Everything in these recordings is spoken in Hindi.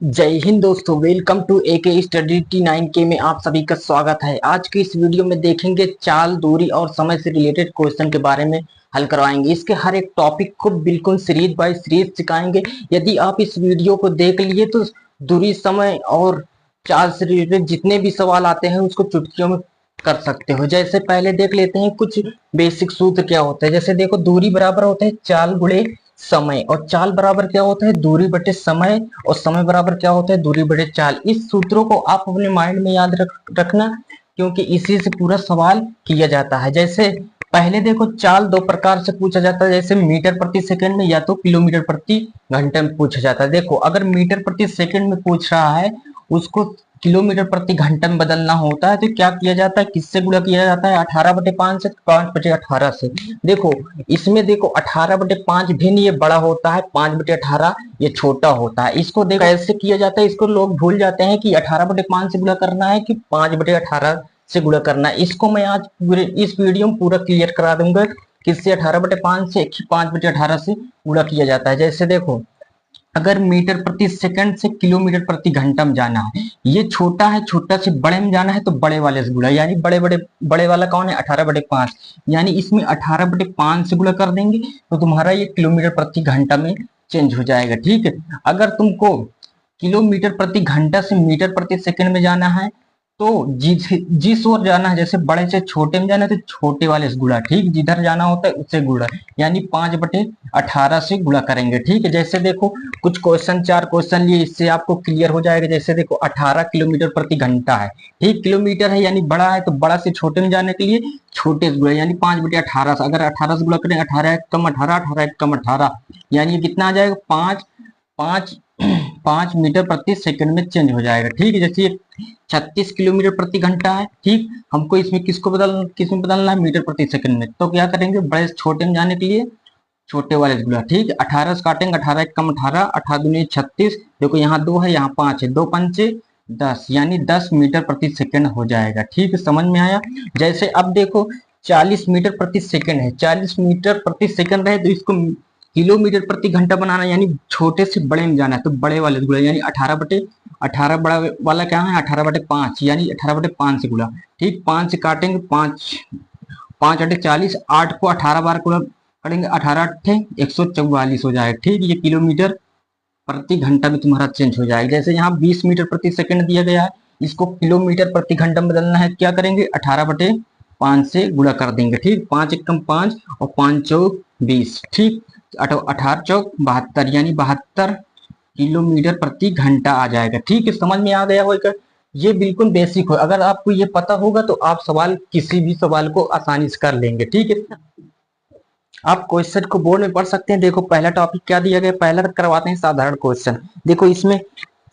जय हिंद दोस्तों, welcome to AK study T9 के में आप सभी का स्वागत है। आज की इस वीडियो में देखेंगे चाल, दूरी और समय से रिलेटेड क्वेश्चन के बारे में हल करवाएंगे। इसके हर एक टॉपिक को बिल्कुल सीरीज बाय सीरीज सिखाएंगे। यदि आप इस वीडियो को देख लिए तो दूरी, समय और चाल से रिलेटेड जितने भी सवाल आते हैं उसको चुटकियों में कर सकते हो। जैसे पहले देख लेते हैं कुछ बेसिक सूत्र क्या होता है। जैसे देखो, दूरी बराबर होता है चाल गुणे समय, और चाल बराबर क्या होता है दूरी बटे समय, और समय बराबर क्या होता है दूरी बटे चाल। इस सूत्रों को आप अपने माइंड में याद रखना, क्योंकि इसी से पूरा सवाल किया जाता है। जैसे पहले देखो, चाल दो प्रकार से पूछा जाता है, जैसे मीटर प्रति सेकंड में या तो किलोमीटर प्रति घंटे में पूछा जाता है। देखो, अगर मीटर प्रति सेकंड में पूछ रहा है, उसको किलोमीटर प्रति घंटा में बदलना होता है तो क्या किया जाता है, किससे गुणा किया जाता है 18/5 से, 5/18 से। देखो, इसमें देखो 18/5 भिन्न ये बड़ा होता है, 5/18 ये छोटा होता है। इसको देखो कैसे किया जाता है, इसको लोग भूल जाते हैं कि 18/5 से गुणा करना है कि 5/18 से गुणा करना है। इसको मैं आज पूरे इस वीडियो में पूरा क्लियर करा दूंगा, किससे 18/5 से 5/18 से गुणा किया जाता है। जैसे देखो, अगर मीटर प्रति सेकंड से किलोमीटर प्रति घंटा में जाना है, ये छोटा है, छोटा से बड़े में जाना है तो बड़े वाले से गुणा, यानी बड़े वाला कौन है 18/5, यानी इसमें 18/5 से गुणा कर देंगे तो तुम्हारा ये किलोमीटर प्रति घंटा में चेंज हो जाएगा। ठीक है, अगर तुमको किलोमीटर प्रति घंटा से मीटर प्रति सेकंड में जाना है तो जिस ओर जाना है, जैसे बड़े से छोटे में जाना है तो छोटे वाले से गुणा, ठीक, जिधर जाना होता है उससे गुणा, यानी 5/18 से गुणा करेंगे। ठीक है, जैसे देखो कुछ क्वेश्चन, 4 क्वेश्चन लिए, इससे आपको क्लियर हो जाएगा। जैसे देखो 18 किलोमीटर प्रति घंटा है, ठीक, किलोमीटर है यानी बड़ा है, तो बड़ा से छोटे में जाने के लिए छोटे से गुणा, यानी 5/18 से। अगर 18 से गुणा करें, 18 एक कम 18, 18 एक कम 18, यानी ये कितना आ जाएगा 5 5 मीटर प्रति सेकंड में चेंज हो जाएगा। ठीक है, जैसे 36 किलोमीटर प्रति घंटा है, ठीक, हमको इसमें किसमें बदलना है मीटर प्रति सेकंड में, तो क्या करेंगे बड़े से छोटे में जाने के लिए छोटे वाले से गुणा। ठीक, 18 से काटेंगे, 18 एक कम 18, 18 दूनी 36, देखो यहाँ 2 है यहाँ 5 है, 2 पंचे 10, यानी 10 मीटर प्रति सेकंड हो जाएगा। ठीक है, समझ में आया। जैसे अब देखो 40 मीटर प्रति सेकंड है, 40 मीटर प्रति सेकंड है तो इसको किलोमीटर प्रति घंटा बनाना, यानी छोटे से बड़े में जाना है तो बड़े वाले से गुणा, यानी 18/18 बड़ा वाला क्या है 18/5, यानी 18/5 से गुणा। ठीक, 5 से काटेंगे, 5 5/40, 8 को 18 बार गुणा करेंगे, 18 8 144 हो जाएगा। ठीक, ये किलोमीटर प्रति घंटा में तुम्हारा चेंज हो जाएगा। जैसे यहाँ 20 मीटर प्रति सेकंड दिया गया है, इसको किलोमीटर प्रति घंटा में बदलना है, क्या करेंगे 18/5 से गुणा कर देंगे। ठीक, 5 एक कम 5 और 5 चौक 20, ठीक, 18 चौक 72, यानी 72 किलोमीटर प्रति घंटा आ जाएगा। ठीक है, समझ में आ गया होगा। ये बिल्कुल बेसिक हो, अगर आपको ये पता होगा तो आप सवाल, किसी भी सवाल को आसानी से कर लेंगे। ठीक है, आप क्वेश्चन को बोर्ड में पढ़ सकते हैं। देखो पहला टॉपिक क्या दिया गया, पहला करवाते हैं साधारण क्वेश्चन। देखो इसमें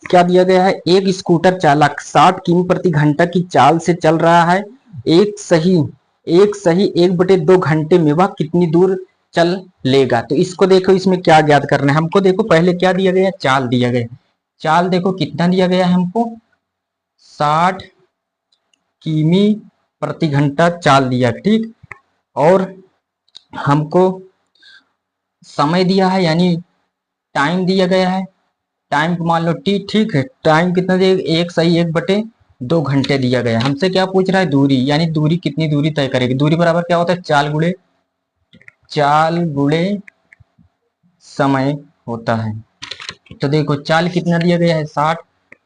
क्या दिया गया है, एक स्कूटर चालक 60 किमी प्रति घंटा की चाल से चल रहा है। एक सही 1/2 घंटे में वह कितनी दूर चल लेगा। तो इसको देखो, इसमें क्या ज्ञात करना है हमको। देखो पहले क्या दिया गया, चाल दिया गया, चाल देखो कितना दिया गया है हमको, 60 किमी प्रति घंटा चाल दिया। ठीक, और हमको समय दिया है, यानी टाइम दिया गया है, टाइम को मान लो टी। ठीक है, टाइम कितना दिया, 1:2 घंटे दिया गया है। हमसे क्या पूछ रहा है, दूरी, यानी दूरी कितनी दूरी तय करेगी। दूरी बराबर क्या होता है, चाल गुणे समय होता है। तो देखो चाल कितना दिया गया है 60।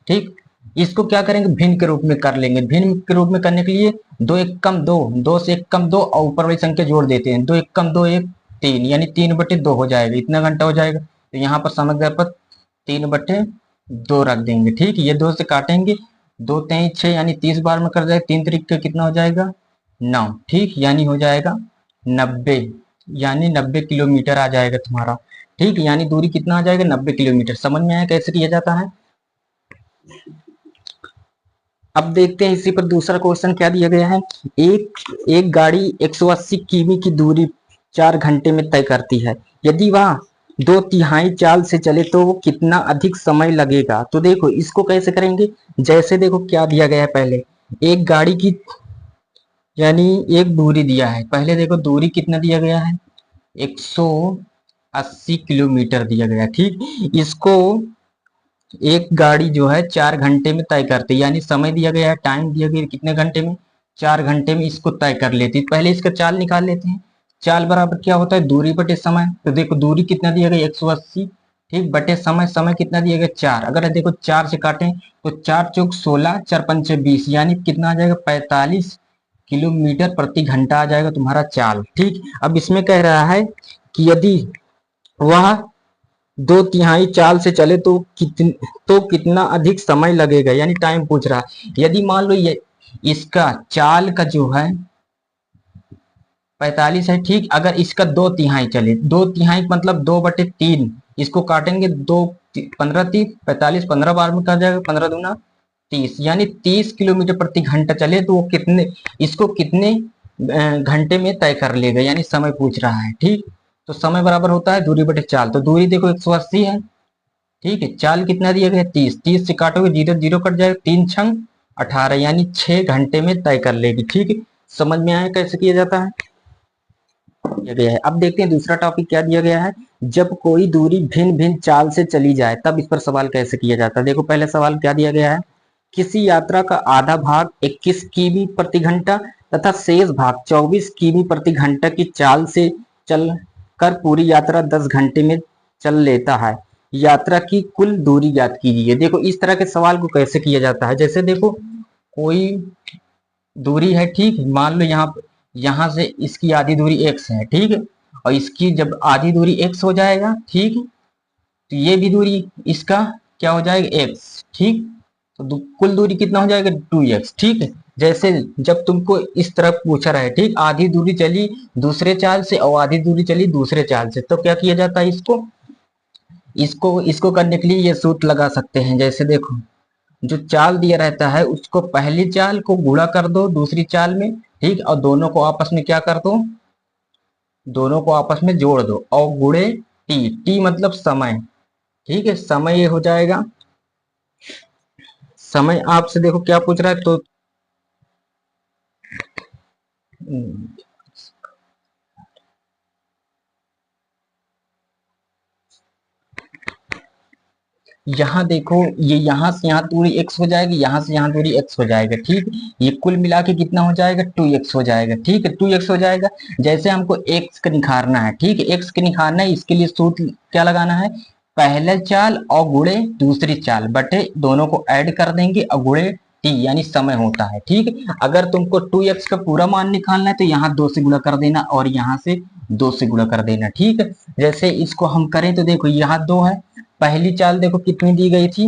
ठीक, इसको क्या करेंगे भिन्न के रूप में कर लेंगे। भिन्न के रूप में करने के लिए 2 एक कम 2, 2 से 1 कम 2 और ऊपर वाली संख्या जोड़ देते हैं, 2 एक कम 2 1 3, यानी 3/2 हो जाएगा, इतना घंटा हो जाएगा। तो यहाँ पर समय पर 3/2 रख देंगे। ठीक, ये 2 से काटेंगे, 2 3 6, यानी 30 बार में कर जाएगा, 3 तरीके कितना हो जाएगा 9। ठीक, यानी हो जाएगा 90, यानी 90 किलोमीटर आ जाएगा तुम्हारा। ठीक, यानी दूरी कितना आ जाएगा 90 किलोमीटर। समझ में आया कैसे किया जाता है। अब देखते हैं इसी पर दूसरा क्वेश्चन क्या दिया गया है, एक गाड़ी 180 किमी की दूरी 4 घंटे में तय करती है। यदि वह 2/3 चाल से चले तो वो कितना अधिक समय लगेगा। तो देखो इसको कैसे करेंगे, जैसे देखो क्या दिया गया है, पहले एक गाड़ी की, यानी एक दूरी दिया है। पहले देखो दूरी कितना दिया गया है, 180 किलोमीटर दिया गया है। ठीक, इसको एक गाड़ी जो है 4 घंटे में तय करती है, यानी समय दिया गया है, टाइम दिया गया है, कितने घंटे में, 4 घंटे में इसको तय कर लेती है। पहले इसका चाल निकाल लेते हैं। चाल बराबर क्या होता है, दूरी बटे समय। तो देखो दूरी कितना दिया गया 180, ठीक, बटे समय, समय कितना दिया गया 4। अगर देखो 4 से काटें तो 4 चौक 16, 4 पंचे 20, यानी कितना आ जाएगा 45 किलोमीटर प्रति घंटा आ जाएगा तुम्हारा चाल। ठीक, अब इसमें कह रहा है कि यदि वह 2/3 चाल से चले तो कितना अधिक समय लगेगा, यानी टाइम पूछ रहा है। यदि मान लो ये इसका चाल का जो है 45 है, ठीक, अगर इसका 2/3 चले, 2/3 मतलब 2/3, इसको काटेंगे, 2 15 30 45, 15 बार में कहा जाएगा, 15 दूना 30, यानी 30 किलोमीटर प्रति घंटा चले तो वो कितने, इसको कितने घंटे में तय कर लेगा, यानी समय पूछ रहा है। ठीक, तो समय बराबर होता है दूरी बटे चाल। तो दूरी देखो 180 है, ठीक है, चाल कितना दिया गया 30, 30 से काटोगे 0 0 कट जाएगा, 3 छंग 18, यानी 6 घंटे में तय कर लेगी। ठीक है, समझ में आया कैसे किया जाता है, किया गया है। अब देखते हैं दूसरा टॉपिक क्या दिया गया है। जब कोई दूरी भिन्न भिन्न चाल से चली जाए तब इस पर सवाल कैसे किया जाता है। देखो पहले सवाल क्या दिया गया है, किसी यात्रा का आधा भाग 21 किमी प्रति घंटा तथा शेष भाग 24 किमी प्रति घंटा की चाल से चल कर पूरी यात्रा 10 घंटे में चल लेता है, यात्रा की कुल दूरी ज्ञात कीजिए। देखो इस तरह के सवाल को कैसे किया जाता है, जैसे देखो कोई दूरी है, ठीक, मान लो यहाँ से इसकी आधी दूरी x है, ठीक है, और इसकी जब आधी दूरी x हो जाएगा, ठीक, तो ये भी दूरी इसका क्या हो जाएगा x, ठीक, तो कुल दूरी कितना हो जाएगा 2x। ठीक है, जैसे जब तुमको इस तरह पूछा रहा है, ठीक, आधी दूरी चली दूसरे चाल से और आधी दूरी चली दूसरे चाल से, तो क्या किया जाता है, इसको इसको इसको करने के लिए ये सूत्र लगा सकते हैं। जैसे देखो जो चाल दिया रहता है उसको पहली चाल को गुणा कर दो दूसरी चाल में, ठीक, और दोनों को आपस में क्या कर दो, दोनों को आपस में जोड़ दो और गुणे टी, टी मतलब समय। ठीक है, समय ये हो जाएगा, समय आपसे देखो क्या पूछ रहा है, तो यहाँ देखो ये यहाँ से यहाँ दूरी x हो जाएगी, यहाँ से यहाँ दूरी x हो जाएगा, ठीक, ये कुल मिला के कितना हो जाएगा 2x हो जाएगा। ठीक है, 2x हो जाएगा। जैसे हमको x का निखारना है, ठीक है, x का निखारना है, इसके लिए सूत्र क्या लगाना है, पहले चाल और गुणे दूसरी चाल बटे दोनों को ऐड कर देंगे और गुणे t, यानी समय होता है। ठीक, अगर तुमको 2x का पूरा मान निकालना है तो यहाँ 2 से गुणा कर देना और यहाँ से 2 से गुणा कर देना। ठीक, जैसे इसको हम करें तो देखो यहाँ 2 है, पहली चाल देखो कितनी दी गई थी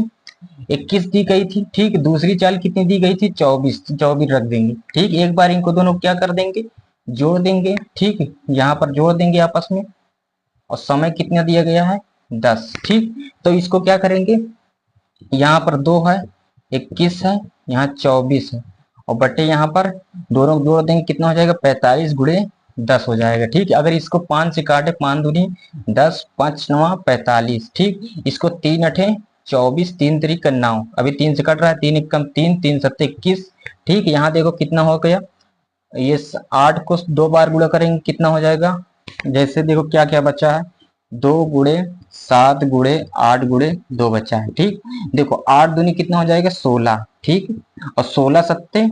21 दी गई थी, ठीक, दूसरी चाल कितनी दी गई थी 24, 24 रख देंगे। ठीक, एक बार इनको दोनों क्या कर देंगे, जोड़ देंगे। ठीक, यहाँ पर जोड़ देंगे आपस में, और समय कितना दिया गया है 10। ठीक, तो इसको क्या करेंगे, यहाँ पर 2 है, 21 है, यहाँ 24 है, और बटे यहाँ पर दोनों जोड़ देंगे, कितना हो जाएगा 45 गुणे 10 हो जाएगा। ठीक, अगर इसको 5 से काटे, 5 दूनी 10, 5 9 45, ठीक, इसको 3 अठे 24, 3 3 9, अभी 3 से कट रहा है, 3 1 कम 3, 3 7 21। ठीक, यहाँ देखो कितना हो गया, ये 8 को 2 बार गुणा करेंगे कितना हो जाएगा, जैसे देखो क्या क्या बचा है, 2 गुणे 7 गुणे 8 गुणे 2 बचा है। ठीक, देखो 8 दूनी कितना हो जाएगा 16, ठीक, और 16 सत्ते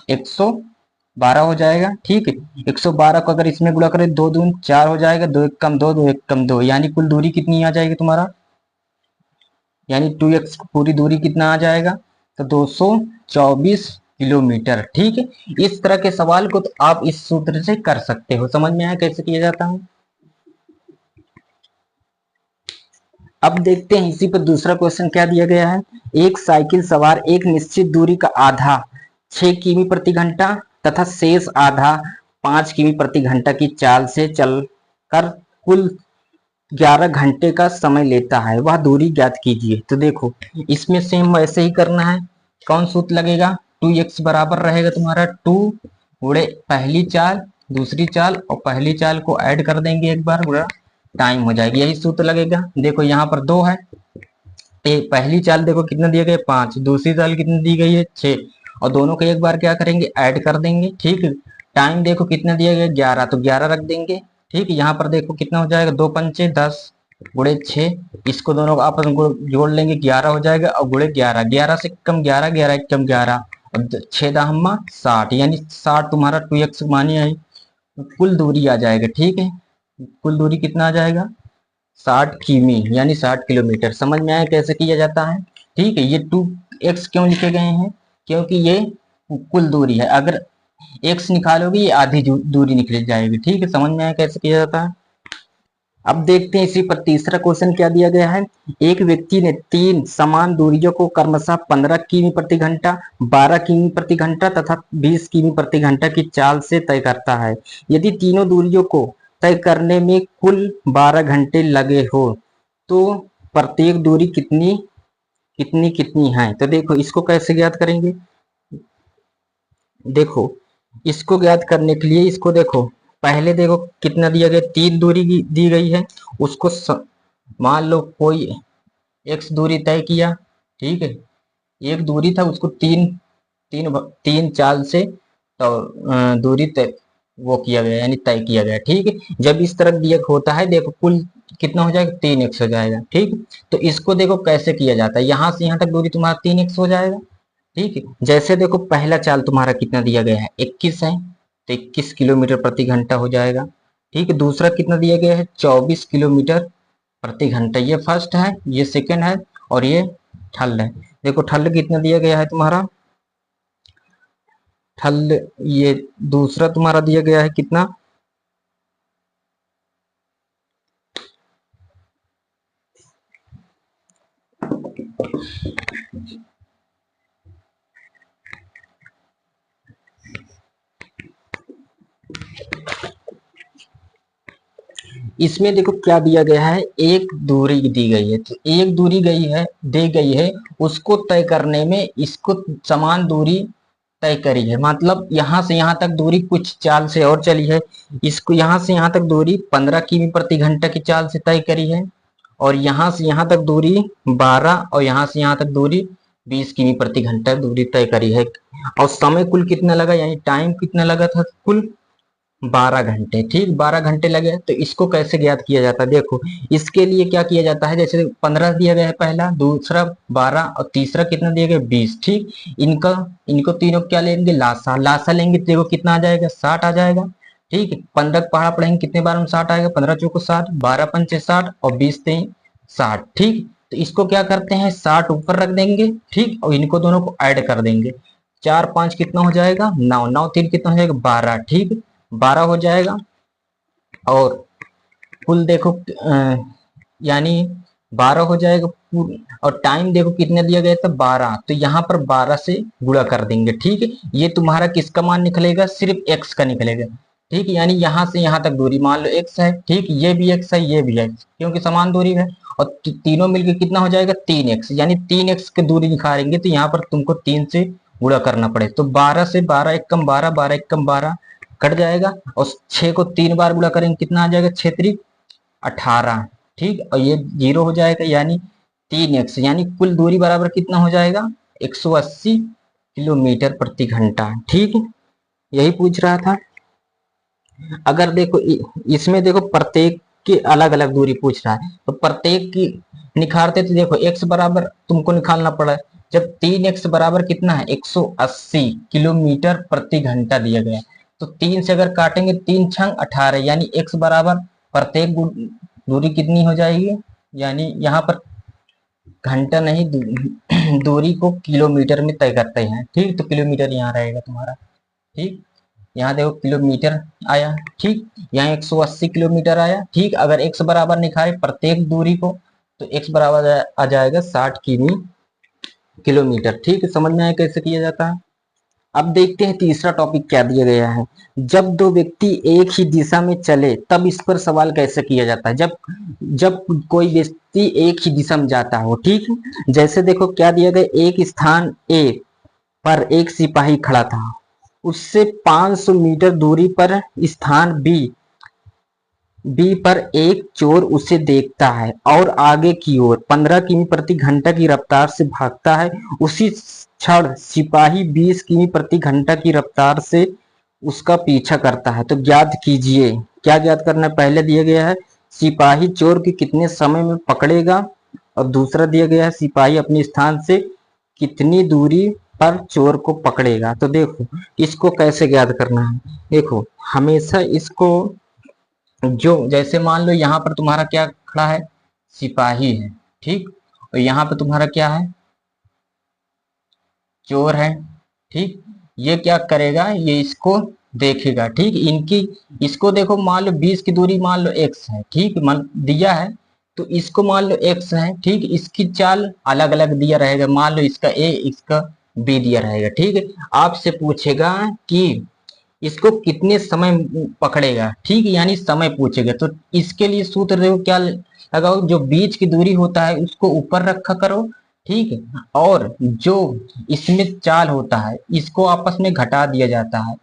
112 हो जाएगा। ठीक, 112 को अगर इसमें गुणा करें 2 दून 4 हो जाएगा, 2 1 कम 2, 2 1 कम 2, यानी कुल दूरी कितनी आ जाएगी तुम्हारा, यानी 2x पूरी दूरी कितना आ जाएगा, तो 224 किलोमीटर। ठीक है, इस तरह के सवाल को तो आप इस सूत्र से कर सकते हो। समझ में आया कैसे किया जाता है। अब देखते हैं इसी पर दूसरा क्वेश्चन क्या दिया गया है। एक साइकिल सवार एक निश्चित दूरी का आधा 6 किमी प्रति घंटा तथा शेष आधा 5 किमी प्रति घंटा की चाल से चलकर कुल 11 घंटे का समय लेता है, वह दूरी ज्ञात कीजिए। तो देखो इसमें सेम वैसे ही करना है, कौन सूत्र लगेगा, 2x बराबर रहेगा तुम्हारा 2 गुणे पहली चाल दूसरी चाल और पहली चाल को ऐड कर देंगे एक बार गुणा टाइम हो जाएगी, यही सूत्र लगेगा। देखो यहाँ पर 2 है, पहली चाल देखो कितना दिया गया 5, दूसरी चाल कितनी दी गई है 6, और दोनों को एक बार क्या करेंगे ऐड कर देंगे। ठीक, टाइम देखो कितना दिया गया 11, तो 11 रख देंगे। ठीक, यहाँ पर देखो कितना हो जाएगा 2 पंचे 10, गुणे 6, इसको दोनों को आपस में जोड़ लेंगे 11 हो जाएगा, और गुणे 11, 11 से कम 11, 11 एक कम 11, और 6 दाहम्मा 60, यानी 60 तुम्हारा 2x मानी है। कुल दूरी आ जाएगा, ठीक है, कुल दूरी कितना आ जाएगा 60 किमी, यानी 60 किलोमीटर। समझ में आया कैसे किया जाता है। ठीक है, ये 2x क्यों लिखे गए हैं, क्योंकि ये कुल दूरी है, अगर x निकालोगे ये आधी दूरी निकल जाएगी। ठीक है, समझ में आया कैसे किया जाता है। अब देखते हैं इसी पर तीसरा क्वेश्चन क्या दिया गया है। एक व्यक्ति ने 3 समान दूरियों को क्रमशः 15 किमी प्रति घंटा, 12 किमी प्रति घंटा तथा 20 किमी प्रति घंटा की चाल से तय करता है। यदि तीनों दूरियों को तय करने में कुल 12 घंटे लगे हो तो प्रत्येक दूरी कितनी कितनी कितनी है। तो देखो इसको कैसे ज्ञात करेंगे। देखो इसको ज्ञात करने के लिए इसको देखो, पहले देखो कितना दिया गया, 3 दूरी दी गई है, उसको मान लो कोई x दूरी तय किया, ठीक है, एक दूरी था उसको तीन चाल से तो दूरी तय वो किया गया, यानी तय किया गया। ठीक है, जब इस तरह दिया होता है देखो कुल कितना हो जाएगा 3x हो जाएगा। ठीक, तो इसको देखो कैसे किया जाता है, यहां से यहां तक दूरी तुम्हारा 3x हो जाएगा। ठीक है, जैसे देखो पहला चाल तुम्हारा कितना दिया गया है 21 है, तो 21 किलोमीटर प्रति घंटा हो जाएगा। ठीक है, दूसरा कितना दिया गया है 24 किलोमीटर प्रति घंटा, ये फर्स्ट है, ये सेकंड है, और ये ठल्ल है। देखो ठल्ल कितना दिया गया है तुम्हारा, ठल्ल ये दूसरा तुम्हारा दिया गया है कितना, इसमें देखो क्या दिया गया है, एक दूरी दी गई है, तो एक दूरी दी गई है, उसको तय करने में इसको समान दूरी तय करी है, मतलब यहां से यहां तक दूरी कुछ चाल से और चली है, इसको यहां से यहां तक दूरी 15 किमी प्रति घंटा की चाल से तय करी है, और यहां से यहां तक दूरी 12, और यहां से यहां तक दूरी 20 किमी प्रति घंटा दूरी तय करी है। और समय कुल कितना लगा, यानी टाइम कितना लगा था, कुल 12 घंटे। ठीक, 12 घंटे लगे। तो इसको कैसे ज्ञात किया जाता है, देखो इसके लिए क्या किया जाता है, जैसे 15 दिया गया है पहला, दूसरा 12, और तीसरा कितना दिया गया 20। ठीक, इनको तीनों क्या लेंगे, लासा, लासा लेंगे, देखो कितना आ जाएगा 60 आ जाएगा। ठीक है, 15 पहाड़ा पढ़ेंगे कितने बार में 60 आएगा, 15 चौको 60, 12 पंचे 60, और 20 3 60। ठीक, तो इसको क्या करते हैं 60 ऊपर रख देंगे, ठीक, और इनको दोनों को ऐड कर देंगे, 4 5 कितना हो जाएगा 9, 9 3 कितना हो जाएगा 12। ठीक, 12 हो जाएगा, और कुल देखो यानी 12 हो जाएगा, और टाइम देखो कितना दिया गया था 12, तो यहाँ पर 12 से गुणा कर देंगे। ठीक है, ये तुम्हारा किसका मान निकलेगा, सिर्फ x का निकलेगा। ठीक, यानी यहाँ से यहाँ तक दूरी मान लो x है, ठीक, ये भी x है, ये भी x, क्योंकि समान दूरी है, और तीनों मिलकर कितना हो जाएगा 3x, यानी 3x की दूरी निकालेंगे तो यहाँ पर तुमको 3 से गुणा करना पड़े, तो 12 से 12 एक कम 12, 12 एक कम 12 कट जाएगा, और 6 को 3 बार गुणा करेंगे कितना आ जाएगा 6 3 18। ठीक, और ये 0 हो जाएगा, यानी 3x, यानी कुल दूरी बराबर कितना हो जाएगा 180 किलोमीटर प्रति घंटा। ठीक, यही पूछ रहा था। अगर देखो इसमें देखो प्रत्येक की अलग अलग दूरी पूछ रहा है, तो प्रत्येक की निखारते तो देखो x बराबर तुमको निकालना पड़ा, जब 3x बराबर कितना है 180 किलोमीटर प्रति घंटा दिया गया, तो 3 से अगर काटेंगे 3 छंग 18, यानी x बराबर प्रत्येक दूरी कितनी हो जाएगी, यानी यहाँ पर घंटा नहीं दूरी को किलोमीटर में तय करते हैं। ठीक, तो किलोमीटर यहाँ रहेगा तुम्हारा। ठीक, यहाँ देखो किलोमीटर आया। ठीक, यहाँ 180 किलोमीटर आया। ठीक, अगर x बराबर निकाले प्रत्येक दूरी को तो x बराबर आ जाएगा 60 किलोमीटर। ठीक है, समझ में आया कैसे किया जाता है। अब देखते हैं तीसरा टॉपिक क्या दिया गया है। जब दो व्यक्ति एक ही दिशा में चले तब इस पर सवाल कैसे किया जाता है। जब जब कोई व्यक्ति एक ही दिशा में जाता हो, ठीक, जैसे देखो क्या दिया गया, एक स्थान ए पर एक सिपाही खड़ा था, उससे 500 मीटर दूरी पर स्थान बी पर एक चोर उसे देखता है और आगे की ओर 15 किमी प्रति घंटा की रफ्तार से भागता है। उसी क्षण सिपाही 20 किमी प्रति घंटा की रफ्तार से उसका पीछा करता है। तो ज्ञात कीजिए, क्या ज्ञात करना है, पहले दिया गया है सिपाही चोर की कितने समय में पकड़ेगा, और दूसरा दिया गया है सिपाही अपने स्थान से कितनी दूरी पर चोर को पकड़ेगा। तो देखो इसको कैसे ज्ञात करना है। देखो हमेशा इसको, जो जैसे मान लो यहाँ पर तुम्हारा क्या खड़ा है, सिपाही है, ठीक, और यहाँ पे तुम्हारा क्या है, चोर है, ठीक। ये क्या करेगा, ये इसको देखेगा, ठीक, इनकी, इसको देखो मान लो 20 की दूरी मान लो x है, ठीक, मान दिया है, तो इसको मान लो x है, ठीक, इसकी चाल अलग अलग दिया रहेगा, मान लो इसका a इसका b दिया रहेगा, ठीक है। आपसे पूछेगा कि इसको कितने समय पकड़ेगा, ठीक, यानी समय पूछेगा, तो इसके लिए सूत्र देखो क्या लगाओ, जो बीच की दूरी होता है उसको ऊपर रखा करो, ठीक है, और जो इसमें चाल होता है इसको आपस में घटा दिया जाता है,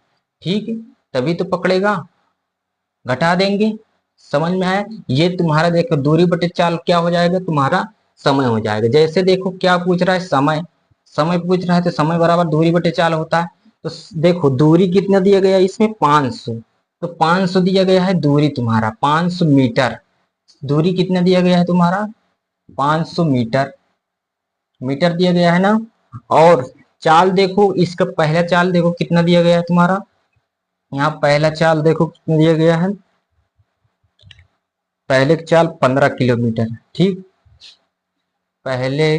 ठीक है, तभी तो पकड़ेगा, घटा देंगे। समझ में आया, ये तुम्हारा देखो दूरी बटे चाल क्या हो जाएगा, तुम्हारा समय हो जाएगा। जैसे देखो क्या पूछ रहा है, समय, समय पूछ रहा है, तो समय बराबर दूरी बटे चाल होता है। तो देखो दूरी कितना दिया गया है इसमें, 500, तो 500 दिया गया है दूरी तुम्हारा, 500 मीटर, दूरी कितना दिया गया है तुम्हारा, 500 मीटर, मीटर दिया गया है ना। और चाल देखो, इसका पहला चाल देखो कितना दिया गया है तुम्हारा, यहाँ पहला चाल देखो कितना दिया गया है, पहले चाल 15 किलोमीटर, ठीक, पहले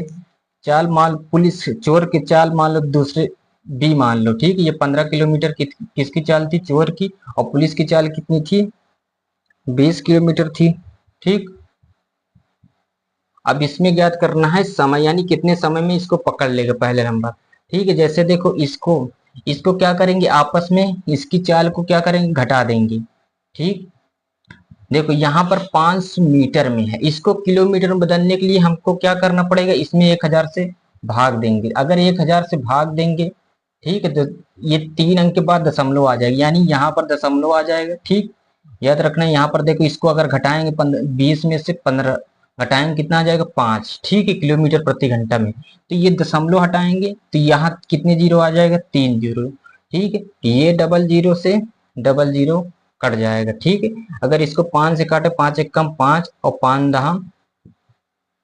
चाल मान पुलिस चोर की चाल मान लो, दूसरे बी मान लो, ठीक, ये 15 किलोमीटर किसकी चाल थी, चोर की, और पुलिस की चाल कितनी थी, 20 किलोमीटर थी, ठीक। अब इसमें ज्ञात करना है समय, यानी कितने समय में इसको पकड़ लेगा पहले नंबर, ठीक है। जैसे देखो इसको, इसको क्या करेंगे आपस में, इसकी चाल को क्या करेंगे, घटा देंगे, ठीक। देखो यहाँ पर 500 मीटर में है, इसको किलोमीटर में बदलने के लिए हमको क्या करना पड़ेगा, इसमें 1000 से भाग देंगे, अगर 1000 से भाग देंगे, ठीक है, तो ये 3 अंक के बाद दशमलव आ जाएगा, यानी यहाँ पर दशमलव आ जाएगा, ठीक। याद रखना यहाँ पर देखो, इसको अगर घटाएंगे 20 में से 15 घटाएंगे कितना आ जाएगा, 5, ठीक है, किलोमीटर प्रति घंटा में। तो ये दशमलव हटाएंगे तो यहाँ कितने जीरो आ जाएगा, 3 जीरो, ठीक है, ये डबल जीरो से डबल जीरो कट जाएगा, ठीक है। अगर इसको 5 से काटे, 5 एक कम 5 और 5 दहा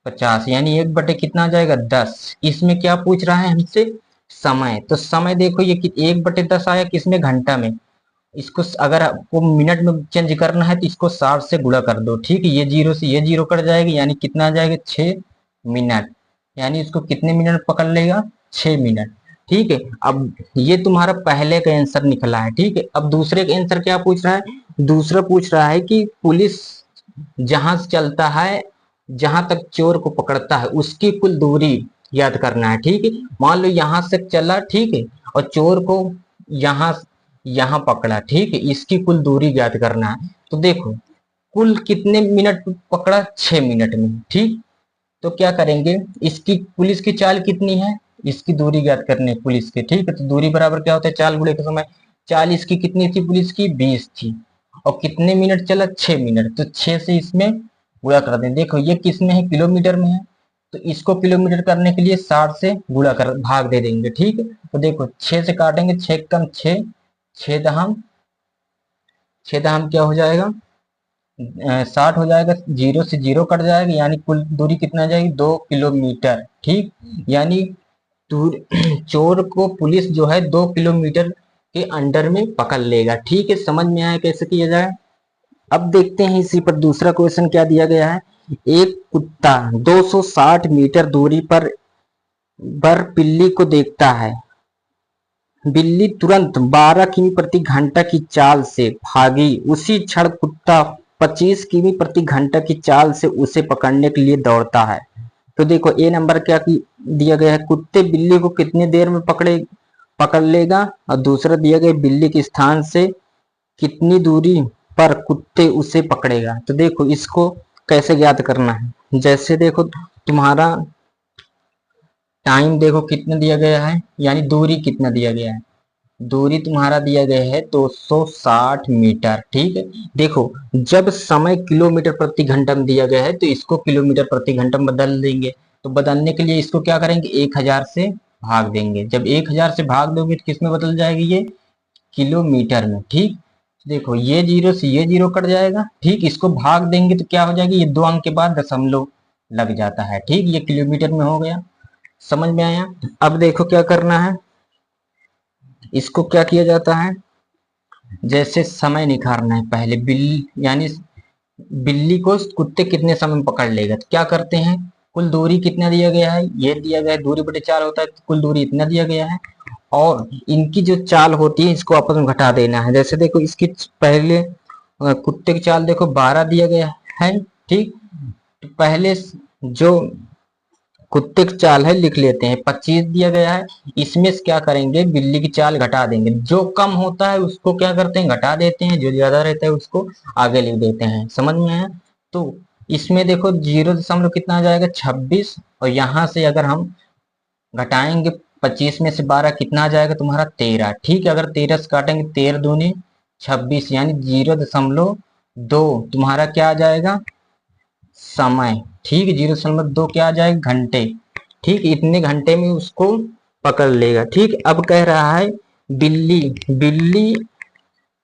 50, यानी 1 बटे कितना आ जाएगा, 10। इसमें क्या पूछ रहा है हमसे, समय, तो समय देखो ये 1/10 आया किसमें, घंटा में। इसको अगर आपको मिनट में चेंज करना है तो इसको 60 से गुणा कर दो, ठीक है, ये जीरो से ये जीरो कट जाएगी, यानी कितना आ जाएगा, 6 मिनट, यानी इसको कितने मिनट पकड़ लेगा, 6 मिनट, ठीक है। अब ये तुम्हारा पहले का आंसर निकला है, ठीक है। अब दूसरे का आंसर क्या पूछ रहा है, दूसरा पूछ रहा है कि पुलिस जहां से चलता है, जहां तक चोर को पकड़ता है उसकी कुल दूरी याद करना है, ठीक है। मान लो यहां से चला, ठीक है, और चोर को यहाँ यहाँ पकड़ा, ठीक है, इसकी कुल दूरी ज्ञात करना है। तो देखो कुल कितने मिनट पकड़ा, 6 मिनट में, ठीक। तो क्या करेंगे, इसकी पुलिस की चाल कितनी है, इसकी दूरी ज्ञात करनी है पुलिस की, ठीक है। तो दूरी बराबर क्या होता है, चाल गुणे का समय, चाल इसकी कितनी थी, पुलिस की 20 थी, और कितने मिनट चला, 6 मिनट, तो 6 से इसमें गुणा कर दें। देखो ये किस में है, किलोमीटर में है, तो इसको किलोमीटर करने के लिए 60 से गुणा कर भाग दे देंगे, ठीक है। तो देखो 6 से काटेंगे, 6 कम 6, 6 दहम, 6 दहम क्या हो जाएगा, 60 हो जाएगा, जीरो से जीरो कट जाएगा, यानी कुल दूरी कितना आ जाएगी, 2 किलोमीटर, ठीक। यानी दूर चोर को पुलिस जो है 2 किलोमीटर के अंडर में पकड़ लेगा, ठीक है। समझ में आया कैसे किया जाए। अब देखते हैं इसी पर दूसरा क्वेश्चन क्या दिया गया है। एक कुत्ता 260 मीटर दूरी पर बिल्ली को देखता है, बिल्ली तुरंत 12 किमी प्रति घंटा की चाल से भागी, उसी क्षण कुत्ता 25 किमी प्रति घंटा की चाल से उसे पकड़ने के लिए दौड़ता है। तो देखो ए नंबर क्या दिया गया है, कुत्ते बिल्ली को कितनी देर में पकड़ लेगा, और दूसरा दिया गया बिल्ली के स्थान से कितनी दूरी पर कुत्ते उसे पकड़ेगा। तो देखो इसको कैसे ज्ञात करना है। जैसे देखो तुम्हारा टाइम देखो कितना दिया गया है, यानी दूरी कितना दिया गया है, दूरी तुम्हारा दिया गया है 260 मीटर, ठीक है। देखो जब समय किलोमीटर प्रति घंटा में दिया गया है तो इसको किलोमीटर प्रति घंटा में बदल देंगे। तो बदलने के लिए इसको क्या करेंगे, 1000 से भाग देंगे। जब 1000 से भाग दोगे तो किस में बदल जाएगी, ये किलोमीटर में, ठीक। देखो ये जीरो से ये जीरो कट जाएगा, ठीक। इसको भाग देंगे तो क्या हो जाएगी, ये 2 अंक के बाद दशमलव लग जाता है, ठीक। ये किलोमीटर में हो गया, समझ में आया। अब देखो क्या करना है, इसको क्या किया जाता है, जैसे समय निकालना है पहले, बिल्ली यानी बिल्ली को कुत्ते कितने समय में पकड़ लेगा, तो क्या करते हैं, कुल दूरी कितना दिया गया है, ये दिया गया है, दूरी बटे 4 होता है, तो कुल दूरी इतना दिया गया है, और इनकी जो चाल होती है इसको आपस में घटा देना है। जैसे देखो इसकी पहले कुत्ते की चाल देखो 12 दिया गया है, ठीक। तो पहले जो कुत्ते की चाल है लिख लेते हैं, 25 दिया गया है, इसमें से क्या करेंगे, बिल्ली की चाल घटा देंगे, जो कम होता है उसको क्या करते हैं, घटा देते हैं, जो ज्यादा रहता है उसको आगे लिख देते हैं, समझ में है। तो इसमें देखो 0 कितना आ जाएगा, 26, और यहाँ से अगर हम घटाएंगे 25 में से 12 कितना आ जाएगा तुम्हारा, 13, ठीक है। अगर 13 से काटेंगे 13 दूनी 26, यानी 0.2 तुम्हारा क्या आ जाएगा, समय, ठीक। 0.2 क्या आ जाएगा, घंटे, ठीक। इतने घंटे में उसको पकड़ लेगा, ठीक। अब कह रहा है बिल्ली बिल्ली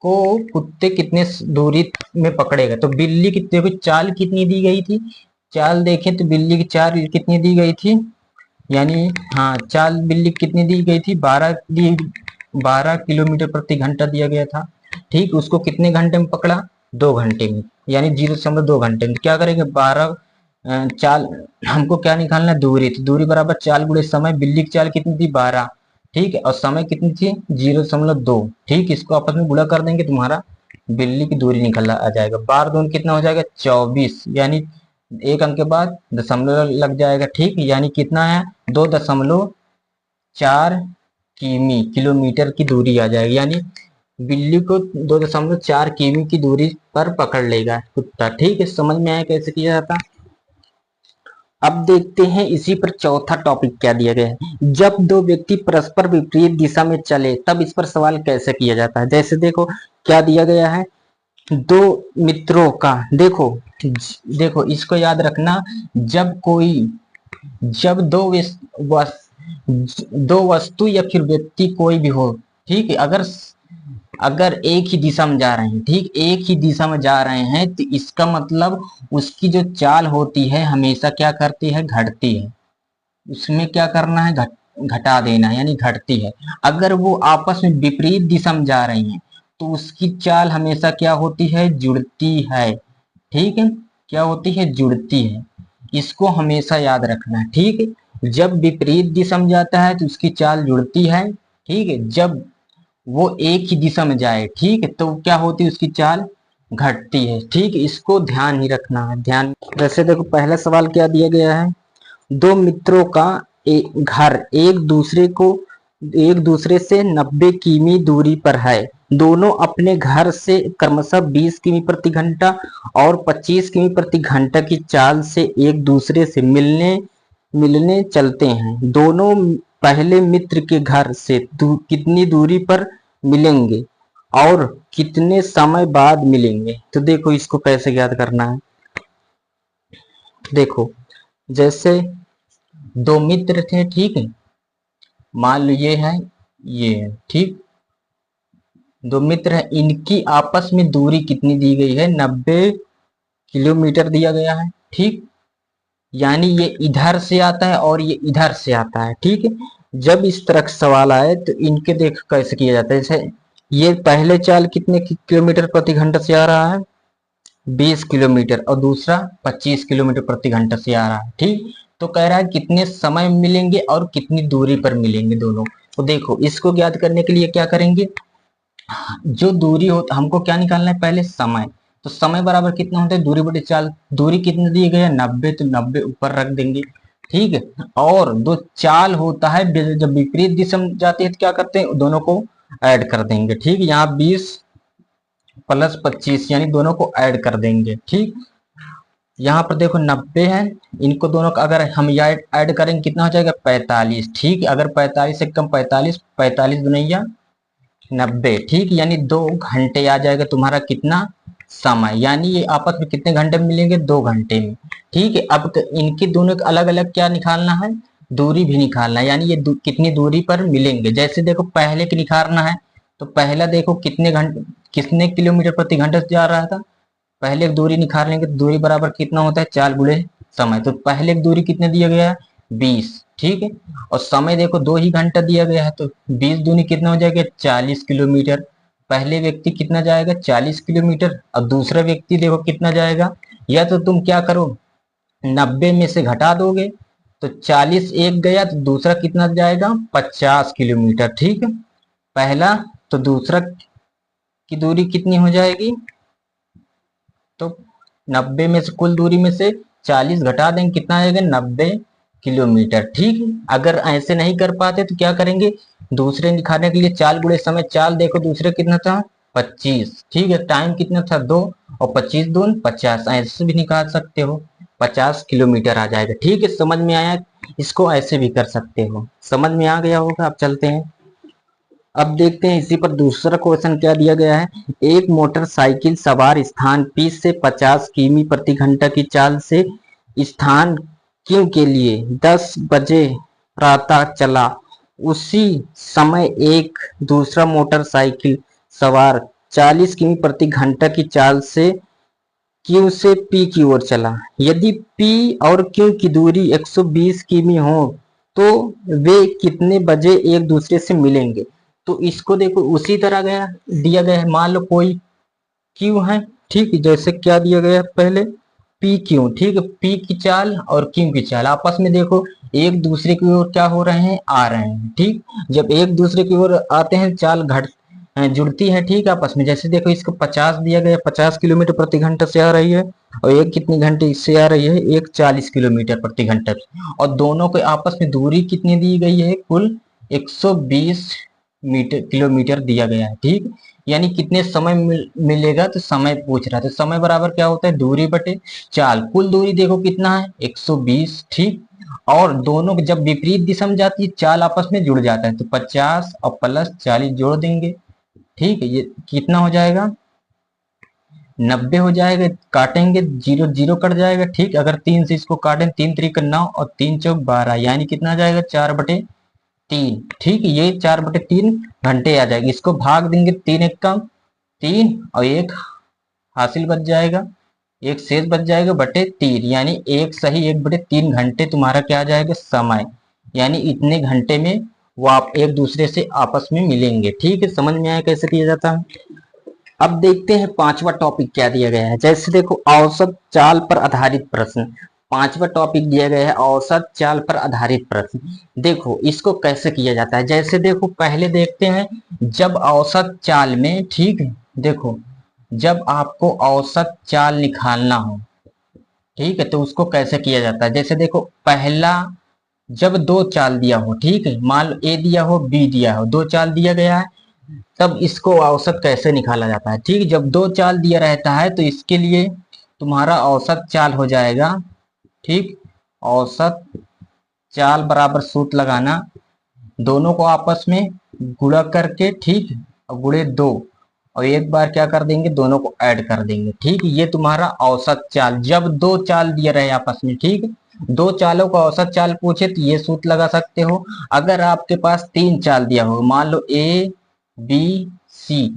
को कुत्ते कितने दूरी में पकड़ेगा, तो बिल्ली की देखो चाल कितनी दी गई थी, चाल देखें तो बिल्ली की चाल कितनी दी गई थी, यानी हाँ चाल बिल्ली कितनी दी गई थी, 12 किलोमीटर प्रति घंटा दिया गया था, ठीक। उसको कितने घंटे में पकड़ा, 2 घंटे में, यानी 0.2 घंटे में। क्या करेंगे, 12 चाल, हमको क्या निकालना है, दूरी, तो दूरी बराबर चाल गुणे समय, बिल्ली की चाल कितनी थी, 12, ठीक है, और समय कितनी थी, 0.2, ठीक। इसको आपस में गुणा कर देंगे, तुम्हारा बिल्ली की दूरी निकल आ जाएगा, 12 दूनी कितना हो जाएगा, 24, यानी 1 अंक के बाद दशमलव लग जाएगा, ठीक। यानी कितना है, 2.4 किलोमीटर की दूरी आ जाएगी, यानी बिल्ली को 2.4 किमी की दूरी पर पकड़ लेगा कुत्ता, ठीक है। समझ में आया कैसे किया जाता। अब देखते हैं इसी पर चौथा टॉपिक क्या दिया गया है, जब दो व्यक्ति परस्पर विपरीत दिशा में चले तब इस पर सवाल कैसे किया जाता है। जैसे देखो क्या दिया गया है, दो मित्रों का, देखो देखो इसको याद रखना, जब दो वस्तु या फिर व्यक्ति कोई भी हो, ठीक है, अगर अगर एक ही दिशा में जा रहे हैं, ठीक, एक ही दिशा में जा रहे हैं, तो इसका मतलब उसकी जो चाल होती है हमेशा क्या करती है, घटती है, उसमें क्या करना है, घटा देना, यानी घटती है। अगर वो आपस में विपरीत दिशा में जा रही हैं तो उसकी चाल हमेशा क्या होती है, जुड़ती है, ठीक है, क्या होती है, जुड़ती है। इसको हमेशा याद रखना है, ठीक है। जब विपरीत दिशा में जाता है तो उसकी चाल जुड़ती है, ठीक है। जब वो एक ही दिशा में जाए, ठीक है, तो क्या होती है, उसकी चाल घटती है, ठीक। इसको ध्यान ही रखना है, ध्यान। जैसे देखो पहला सवाल क्या दिया गया है, दो मित्रों का घर एक दूसरे से 90 किमी दूरी पर है, दोनों अपने घर से क्रमशः 20 किमी प्रति घंटा और 25 किमी प्रति घंटा की चाल से एक दूसरे से मिलने मिलने चलते हैं। दोनों पहले मित्र के घर से कितनी दूरी पर मिलेंगे और कितने समय बाद मिलेंगे। तो देखो इसको कैसे याद करना है, देखो जैसे दो मित्र थे, ठीक है, मान लो ये है, ये है, ठीक, दो मित्र है, इनकी आपस में दूरी कितनी दी गई है, 90 किलोमीटर दिया गया है, ठीक। यानी ये इधर से आता है और ये इधर से आता है, ठीक है। जब इस तरह का सवाल आए तो इनके देख कैसे किया जाता है, जैसे ये पहले चाल कितने किलोमीटर प्रति घंटा से आ रहा है, 20 किलोमीटर, और दूसरा 25 किलोमीटर प्रति घंटा से आ रहा है, ठीक। तो कह रहा है कितने समय मिलेंगे और कितनी दूरी पर मिलेंगे दोनों। तो देखो इसको ज्ञात करने के लिए क्या करेंगे, जो दूरी हो हमको क्या निकालना है, पहले समय, तो समय बराबर कितना होता है, दूरी बटे चाल, दूरी कितनी दी गई है, 90, तो 90 ऊपर रख देंगे, ठीक है। और दो चाल होता है, जब विपरीत दिशा में जाती है तो क्या करते हैं, दोनों को ऐड कर देंगे, ठीक। यहाँ 20 प्लस 25 यानी दोनों को ऐड कर देंगे, ठीक। यहाँ पर देखो 90 है, इनको दोनों का अगर हम ऐड करेंगे कितना हो जाएगा, 45, ठीक। अगर 45 से कम 45, 45 दुनिया 90, ठीक, यानी 2 घंटे आ जाएगा तुम्हारा कितना, समय, यानी ये आपस में कितने घंटे में मिलेंगे, 2 घंटे में, ठीक है। अब तो इनकी दोनों का अलग अलग क्या निकालना है, दूरी भी निकालना है, यानी ये कितनी दूरी पर मिलेंगे। जैसे देखो पहले की निकालना है, तो पहला देखो कितने किलोमीटर प्रति घंटा से जा रहा था। पहले एक दूरी निकाल लेंगे तो दूरी बराबर कितना होता है, चाल गुणे समय। तो पहले एक दूरी कितने दिया गया है, 20, ठीक है। और समय देखो 2 ही घंटा दिया गया है, तो 20 दूनी कितना हो जाएगा, 40 किलोमीटर। पहले व्यक्ति कितना जाएगा, 40 किलोमीटर, और दूसरा व्यक्ति देखो कितना जाएगा। या तो तुम क्या करो, 90 में से घटा दोगे, तो 40 एक गया, तो दूसरा कितना जाएगा, 50 किलोमीटर, ठीक है। पहला तो दूसरा की दूरी कितनी हो जाएगी, तो 90 में से कुल दूरी में से 40 घटा देंगे, कितना आएगा, 90 किलोमीटर, ठीक है। अगर ऐसे नहीं कर पाते तो क्या करेंगे, दूसरे निकालने के लिए चाल गुणे समय। चाल देखो दूसरे कितना था, 25, ठीक है। टाइम कितना था, 2, और 25 दून 50, ऐसे भी निकाल सकते हो, 50 किलोमीटर आ जाएगा, ठीक है। समझ में आया, इसको ऐसे भी कर सकते हो, समझ में आ गया होगा। अब चलते हैं, अब देखते हैं इसी पर दूसरा क्वेश्चन क्या दिया गया है। एक मोटरसाइकिल सवार स्थान P से 50 किमी प्रति घंटा की चाल से स्थान Q के लिए 10 बजे प्रातः चला। उसी समय एक दूसरा मोटरसाइकिल सवार 40 किमी प्रति घंटा की चाल से Q से P की ओर चला। यदि P और Q की दूरी 120 किमी हो तो वे कितने बजे एक दूसरे से मिलेंगे। तो इसको देखो उसी तरह गया दिया गया है। मान लो कोई Q है, ठीक है, जैसे क्या दिया गया है पहले, पी क्यू, ठीक है। P की चाल और Q की चाल आपस में देखो एक दूसरे की ओर क्या हो रहे हैं, आ रहे हैं, ठीक। जब एक दूसरे की ओर आते हैं चाल जुड़ती है, ठीक है, आपस में। जैसे देखो इसको 50 दिया गया, 50 किलोमीटर प्रति घंटा से आ रही है, और एक कितनी घंटे इससे आ रही है, एक 40 किलोमीटर प्रति घंटा से। और दोनों के आपस में दूरी कितनी दी गई है, कुल 120 किलोमीटर दिया गया है, ठीक। यानी कितने समय मिलेगा, तो समय पूछ रहा है, तो समय बराबर क्या होता है, दूरी बटे चाल। कुल दूरी देखो कितना है, 120, ठीक। और दोनों जब विपरीत दिशा में जाती है चाल आपस में जुड़ जाता है, तो 50 और प्लस 40 जोड़ देंगे, ठीक है। ये कितना हो जाएगा, 90 हो जाएगा। काटेंगे, जीरो जीरो कट जाएगा, ठीक। अगर 3 से इसको काटें, 3 3 9 और 3 चौक 12, यानी कितना आ जाएगा, 4/3, ठीक। ये 4/3 घंटे आ जाएगी। इसको भाग देंगे, 3 1 का 3 और एक हासिल बच जाएगा, एक शेष बच जाएगा बटे 3, यानी एक सही 1/3 घंटे तुम्हारा क्या आ जाएगा, समय। यानी इतने घंटे में वो आप एक दूसरे से आपस में मिलेंगे, ठीक है। समझ में आया कैसे किया जाता है। अब देखते हैं पांचवा टॉपिक क्या दिया गया है। जैसे देखो औसत चाल पर आधारित प्रश्न, पांचवा टॉपिक दिया गया है औसत चाल पर आधारित प्रश्न। देखो इसको कैसे किया जाता है। जैसे देखो पहले देखते हैं, जब औसत चाल में, ठीक है, देखो जब आपको औसत चाल निकालना हो, ठीक है, तो उसको कैसे किया जाता है। जैसे देखो पहला, जब दो चाल दिया हो, ठीक है, मान लो ए दिया हो बी दिया हो, दो चाल दिया गया है, तब इसको औसत कैसे निकाला जाता है, ठीक। जब दो चाल दिया रहता है तो इसके लिए तुम्हारा औसत चाल हो जाएगा, ठीक। औसत चाल बराबर सूत्र लगाना, दोनों को आपस में गुणा करके, ठीक, और गुणे 2, और एक बार क्या कर देंगे, दोनों को ऐड कर देंगे, ठीक। ये तुम्हारा औसत चाल, जब दो चाल दिए रहे आपस में, ठीक। दो चालों का औसत चाल पूछे तो ये सूत्र लगा सकते हो। अगर आपके पास 3 चाल दिया हो, मान लो ए बी सी,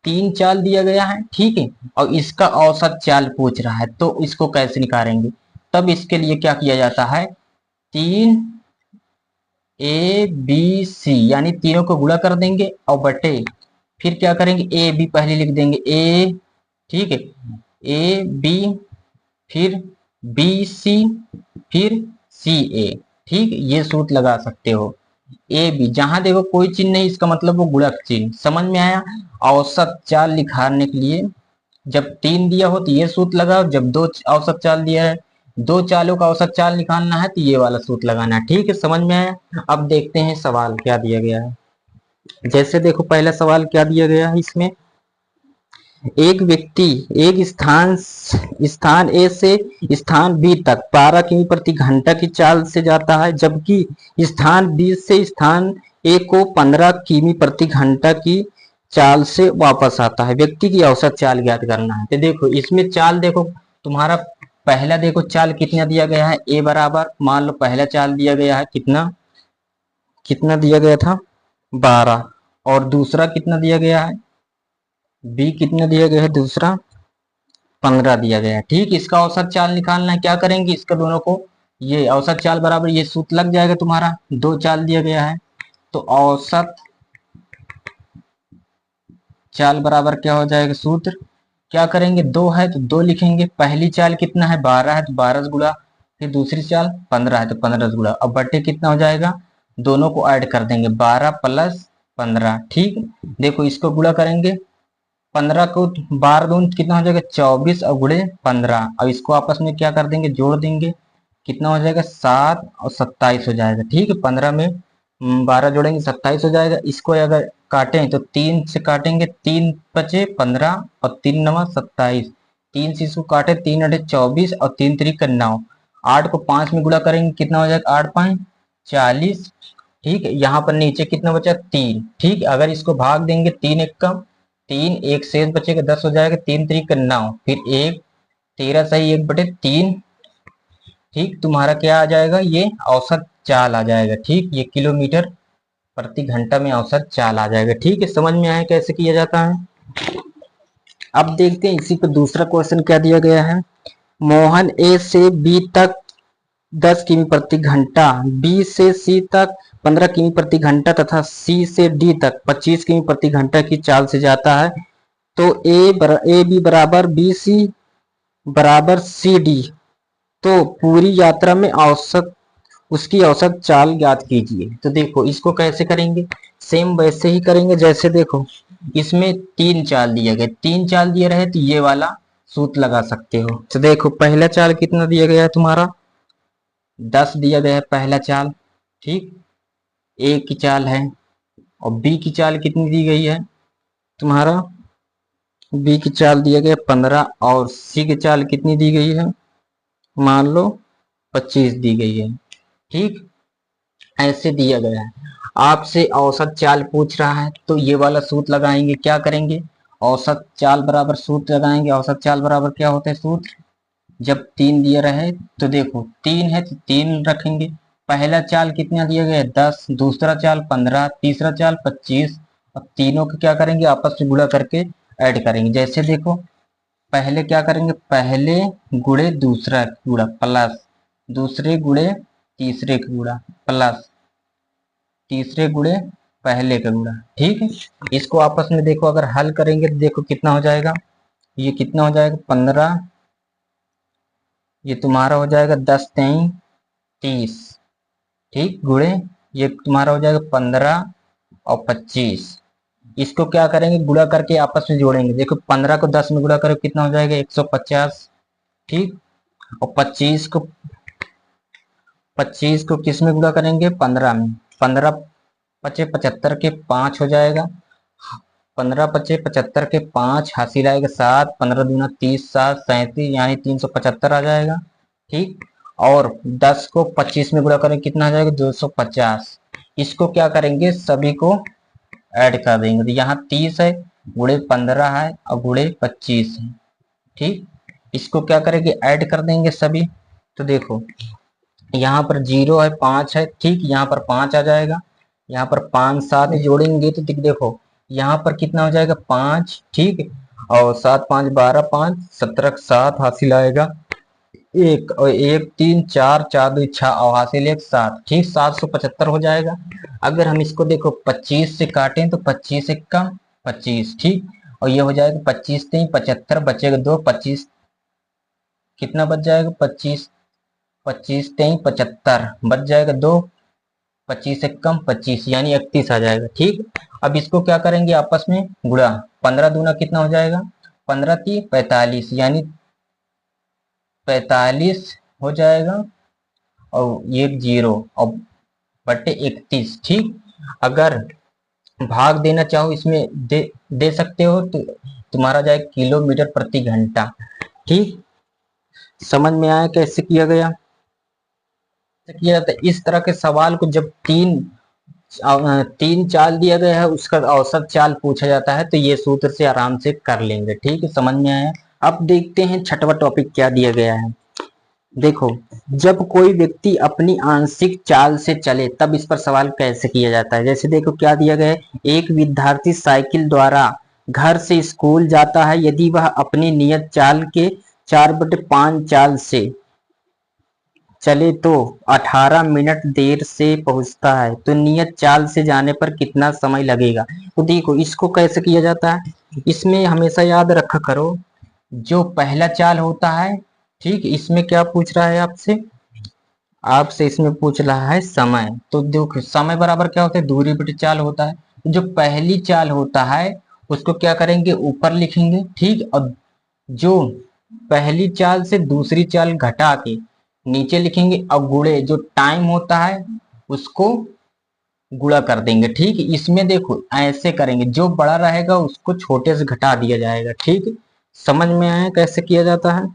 3 चाल दिया गया है, ठीक है, और इसका औसत चाल पूछ रहा है, तो इसको कैसे निकालेंगे। तब इसके लिए क्या किया जाता है, 3 ए बी सी, यानी तीनों को गुणा कर देंगे और बटे, फिर क्या करेंगे, ए बी पहले लिख देंगे, ए, ठीक है, ए बी, फिर बी सी, फिर सी ए, ठीक। ये सूत्र लगा सकते हो, ए बी, जहां देखो कोई चिन्ह नहीं, इसका मतलब वो गुणक चिन्ह। समझ में आया। औसत चाल निकालने के लिए जब 3 दिया हो तो ये सूत्र लगाओ, जब दो औसत चाल दिया है, दो चालों का औसत चाल निकालना है तो ये वाला सूत्र लगाना है, ठीक है। समझ में आया। अब देखते हैं सवाल क्या दिया गया है। जैसे देखो पहला सवाल क्या दिया गया है इसमें, एक व्यक्ति एक स्थान ए से स्थान बी तक 12 किमी प्रति घंटा की चाल से जाता है, जबकि स्थान बी से स्थान ए को 15 किमी प्रति घंटा की चाल से वापस आता है। व्यक्ति की औसत चाल ज्ञात करना है। तो देखो इसमें चाल देखो तुम्हारा, पहला देखो चाल कितना दिया गया है, ए बराबर, मान लो पहला चाल दिया गया है कितना, कितना दिया गया था, 12, और दूसरा कितना दिया गया है, बी कितना दिया गया है, दूसरा 15 दिया गया है। ठीक, इसका औसत चाल निकालना है। क्या करेंगे, इसका दोनों को, ये औसत चाल बराबर ये सूत्र लग जाएगा तुम्हारा, दो चाल दिया गया है तो औसत चाल बराबर क्या हो जाएगा, सूत्र क्या करेंगे, दो है तो दो लिखेंगे, पहली चाल कितना है 12 है तो 12 गुणा, फिर दूसरी चाल 15 है तो 15 गुणा, अब बटे कितना हो जाएगा, दोनों को ऐड कर देंगे 12 प्लस 15। ठीक, देखो इसको गुणा करेंगे 15 को, 12 दून कितना हो जाएगा 24 और गुणे 15, और इसको आपस में क्या कर देंगे, जोड़ देंगे, कितना हो जाएगा 7 और 27 हो जाएगा। ठीक है, 15 में 12 जोड़ेंगे 27 हो जाएगा। इसको अगर काटें तो 3 से काटेंगे, 3 बचे 15 और 3 नवा 27, 3 से इसको काटे, 3 अठे 24 और 3 त्रिक 9, 8 को 5 में गुणा करेंगे कितना हो जाएगा, 8 5 40। ठीक है, यहाँ पर नीचे कितना बचा 3। ठीक, अगर इसको भाग देंगे 3 एक कम 3, एक शेष बचेगा 10 हो जाएगा, 3 त्रिक 9, फिर 1 13 सही 1 बटे 3। ठीक, तुम्हारा क्या आ जाएगा, ये औसत चाल आ जाएगा। ठीक, ये किलोमीटर प्रति घंटा में औसत चाल आ जाएगा। ठीक है, समझ में आया कैसे किया जाता है। अब देखते हैं इसी पे दूसरा क्वेश्चन क्या दिया गया है। मोहन ए से बी तक 10 किमी प्रति घंटा, बी से सी तक 15 किमी प्रति घंटा तथा सी से डी तक 25 किमी प्रति घंटा की चाल से जाता है, तो ए बी बराबर बी सी बराबर सी डी, तो पूरी यात्रा में औसत, उसकी औसत चाल ज्ञात कीजिए। तो देखो इसको कैसे करेंगे, सेम वैसे ही करेंगे जैसे देखो इसमें 3 चाल दिए गए, 3 चाल दिए रहे तो ये वाला सूत्र लगा सकते हो। तो देखो पहला चाल कितना दिया गया है तुम्हारा, 10 दिया गया है पहला चाल। ठीक, ए की चाल है, और बी की चाल कितनी दी गई है तुम्हारा, बी की चाल दिया गया 15, और सी की चाल कितनी दी गई है, मान लो 25 दी गई है। ठीक, ऐसे दिया गया है। आपसे औसत चाल पूछ रहा है तो ये वाला सूत्र लगाएंगे, क्या करेंगे, औसत चाल बराबर सूत्र लगाएंगे। औसत चाल बराबर क्या होता है सूत्र, जब 3 दिया रहे तो देखो 3 है तो 3 रखेंगे, पहला चाल कितना दिया गया है 10, दूसरा चाल 15, तीसरा चाल 25, और तीनों को क्या करेंगे आपस में गुणा करके ऐड करेंगे। जैसे देखो पहले क्या करेंगे, पहले गुणे दूसरा गुणा प्लस, दूसरे गुणे तीसरे का गुणा प्लस, तीसरे गुणे पहले का गुणा। ठीक है, इसको आपस में देखो अगर हल करेंगे तो देखो कितना हो जाएगा, ये कितना हो जाएगा 15, ये तुम्हारा हो जाएगा 10 3 30। ठीक, गुणे ये तुम्हारा हो जाएगा 15 और 25, इसको क्या करेंगे गुणा करके आपस में जोड़ेंगे। देखो 15 को 10 में गुणा करो कितना हो जाएगा 150। ठीक, और 25 को किस में गुणा करेंगे 15 में, 15 पचे 75 के 5 हो जाएगा, 15 पचे 75 के 5 हासिल आएगा 7, 15 दूना 30, 7 37 यानी 375 आ जाएगा। ठीक, और 10 को 25 में गुणा करें कितना आ जाएगा 250। इसको क्या करेंगे सभी को ऐड कर देंगे, तो यहाँ 30 है गुणे 15 है और गुणे 25 है। ठीक, इसको क्या करेंगे ऐड कर देंगे सभी, तो देखो यहाँ पर 0 है 5 है। ठीक, यहाँ पर 5 आ जाएगा, यहाँ पर 5 7 जोड़ेंगे तो देखो यहाँ पर कितना हो जाएगा 5। ठीक, और 7 5 12 5 17 7 हासिल आएगा 1, और 1 3 4 4 2 6 और हासिल 1 7। ठीक, 775 हो जाएगा। अगर हम इसको देखो 25 से काटें तो 25 एक का 25। ठीक, और ये हो जाएगा 25 3 75 बचेगा 2, 25 कितना बच जाएगा 25, 25 3 75 बच जाएगा 2, 25 एक कम 25 यानी 31 आ जाएगा। ठीक, अब इसको क्या करेंगे आपस में गुणा, 15 दूना कितना हो जाएगा 15 3 45 यानी 45 हो जाएगा, और ये 0 और बटे 31। ठीक, अगर भाग देना चाहो इसमें दे सकते हो तो तुम्हारा जाए किलोमीटर प्रति घंटा। ठीक, समझ में आया कैसे किया गया, किया जाता है इस तरह के सवाल को जब तीन चाल दिया गया है उसका औसत चाल पूछा जाता है तो ये सूत्र से आराम से कर लेंगे। ठीक है, समझ में आया। अब देखते हैं छठवां टॉपिक क्या दिया गया है। देखो जब कोई व्यक्ति अपनी आंशिक चाल से चले तब इस पर सवाल कैसे किया जाता है। जैसे देखो क्या दिया गया है, एक विद्यार्थी साइकिल द्वारा घर से स्कूल जाता है यदि वह अपनी नियत चाल के 4/5 चाल से चले तो 18 मिनट देर से पहुंचता है, तो नियत चाल से जाने पर कितना समय लगेगा। तो देखो इसको कैसे किया जाता है, इसमें हमेशा याद रखा करो जो पहला चाल होता है, ठीक, इसमें क्या पूछ रहा है आपसे, आपसे इसमें पूछ रहा है समय। तो देखो समय बराबर क्या होता है, दूरी बटे चाल होता है। जो पहली चाल होता है उसको क्या करेंगे, ऊपर लिखेंगे, ठीक, और जो पहली चाल से दूसरी चाल घटा के नीचे लिखेंगे, और गुणे जो टाइम होता है उसको गुणा कर देंगे, ठीक। इसमें देखो ऐसे करेंगे, जो बड़ा रहेगा उसको छोटे से घटा दिया जाएगा, ठीक। समझ में आया कैसे किया जाता है।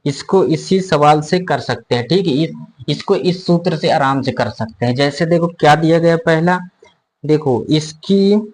इसको इसी सवाल से कर सकते हैं, ठीक है। इसको इस सूत्र से आराम से कर सकते हैं। जैसे देखो क्या दिया गया पहला, देखो इसकी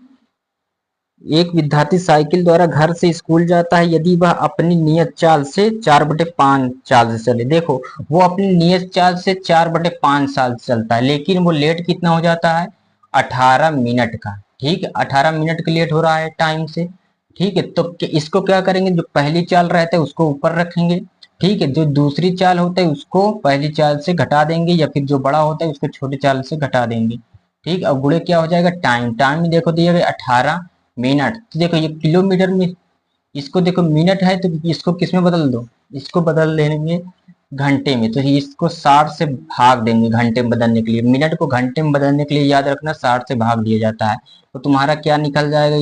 एक विद्यार्थी साइकिल द्वारा घर से स्कूल जाता है यदि वह अपनी नियत चाल से 4/5 चाल से चले। देखो वो अपनी नियत चाल से 4/5 साल चलता है, लेकिन वो लेट कितना हो जाता है, 18 मिनट का, ठीक है। 18 मिनट का लेट हो रहा है टाइम से, ठीक है। तो इसको क्या करेंगे, जो पहली चाल रहता है उसको ऊपर रखेंगे, ठीक है। जो दूसरी चाल होता है उसको पहली चाल से घटा देंगे, या फिर जो बड़ा होता है उसको छोटी चाल से घटा देंगे, ठीक। अब गुणे क्या हो जाएगा, टाइम, टाइम में देखो दिया गया 18 मिनट। तो देखो ये किलोमीटर में, इसको देखो मिनट है तो इसको किस में बदल दो, इसको बदल देंगे घंटे में, तो इसको 60 से भाग देंगे घंटे में बदलने के लिए। मिनट को घंटे में बदलने के लिए याद रखना 60 से भाग दिया जाता है। तो तुम्हारा क्या निकल जाएगा,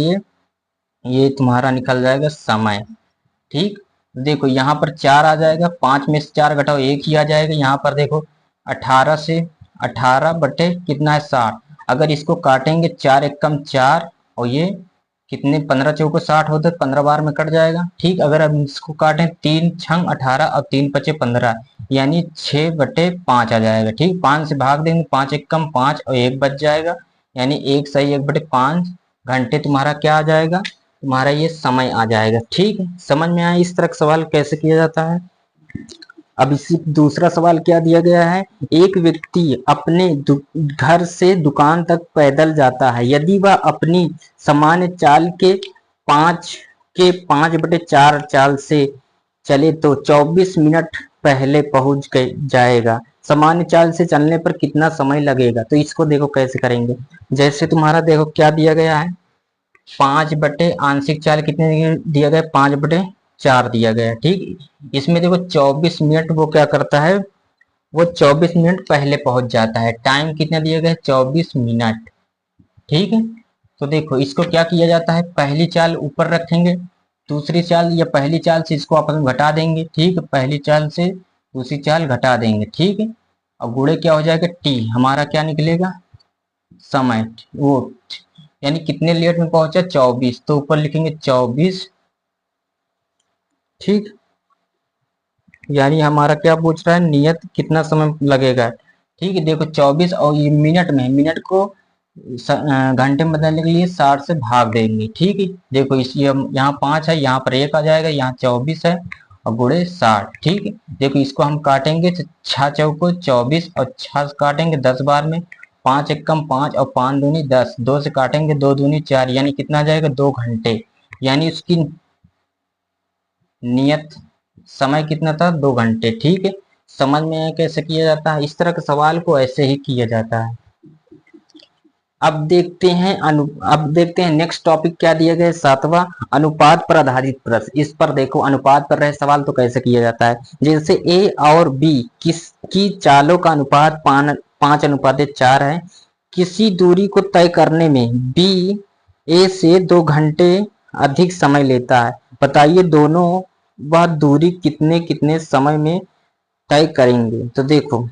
ये तुम्हारा निकल जाएगा समय, ठीक। देखो यहाँ पर 4 आ जाएगा, 5 में से 4 घटाओ 1 ही आ जाएगा। यहाँ पर देखो 18 से 18 बटे कितना है 60, अगर इसको काटेंगे 4 एकम 4, और ये कितने 15 चौको 60 होते, 15 बार में कट जाएगा, ठीक। अगर हम इसको काटें 3 छंग 18 और 3 पचे 15, यानी 6/5 आ जाएगा, ठीक। 5 से भाग देंगे, 5 एकम 5 और 1 बच जाएगा, यानी 1 सही 1/5 घंटे तुम्हारा क्या आ जाएगा, तुम्हारा ये समय आ जाएगा, ठीक है। समझ में आया इस तरह का सवाल कैसे किया जाता है। अब इसी दूसरा सवाल क्या दिया गया है, एक व्यक्ति अपने घर से दुकान तक पैदल जाता है यदि वह अपनी सामान्य चाल के 5/4 चाल से चले तो 24 मिनट पहले पहुंच जाएगा। सामान्य चाल से चलने पर कितना समय लगेगा। तो इसको देखो कैसे करेंगे, जैसे तुम्हारा देखो क्या दिया गया है, 5 बटे आंशिक चाल कितने दिया गया, 5/4 दिया गया है, ठीक। इसमें देखो 24 मिनट वो क्या करता है, वो 24 मिनट पहले पहुंच जाता है। टाइम कितना दिया गया है, 24 मिनट, ठीक है। तो देखो इसको क्या किया जाता है, पहली चाल ऊपर रखेंगे, दूसरी चाल या पहली चाल से इसको अपन घटा देंगे, ठीक। पहली चाल से दूसरी चाल घटा देंगे, ठीक है। और गुणे क्या हो जाएगा, टी, हमारा क्या निकलेगा, समय, वो यानी कितने लेट में पहुंचा 24, तो ऊपर लिखेंगे 24, ठीक। यानी हमारा क्या पूछ रहा है, नियत कितना समय लगेगा, ठीक है। देखो 24 और ये मिनट में, मिनट को घंटे में बदलने के लिए 60 से भाग देंगे, ठीक है। देखो इस यहाँ 5 है, यहाँ पर 1 आ जाएगा, यहाँ 24 है और गुणे 60, ठीक है। देखो इसको हम काटेंगे, 6 चौको 24 और 6 काटेंगे 10 बार में, 5 एकम 5 और 5 दूनी 10, 2 से काटेंगे 2 दूनी 4, यानी कितना आ जाएगा 2 घंटे, यानी उसकी नियत समय कितना था, 2 घंटे, ठीक है। समझ में आया कैसे किया जाता है, इस तरह के सवाल को ऐसे ही किया जाता है। अब देखते हैं नेक्स्ट टॉपिक क्या दिया गया है, 7वां, अनुपात पर आधारित प्रश्न। इस पर देखो अनुपात पर रहे सवाल तो कैसे किया जाता है, जैसे ए और बी किसकी चालों का अनुपात 5:4 है, किसी दूरी को तय करने में बी ए से 2 घंटे अधिक समय लेता है, बताइए दोनों वह दूरी कितने कितने समय में तय करेंगे। तो देखो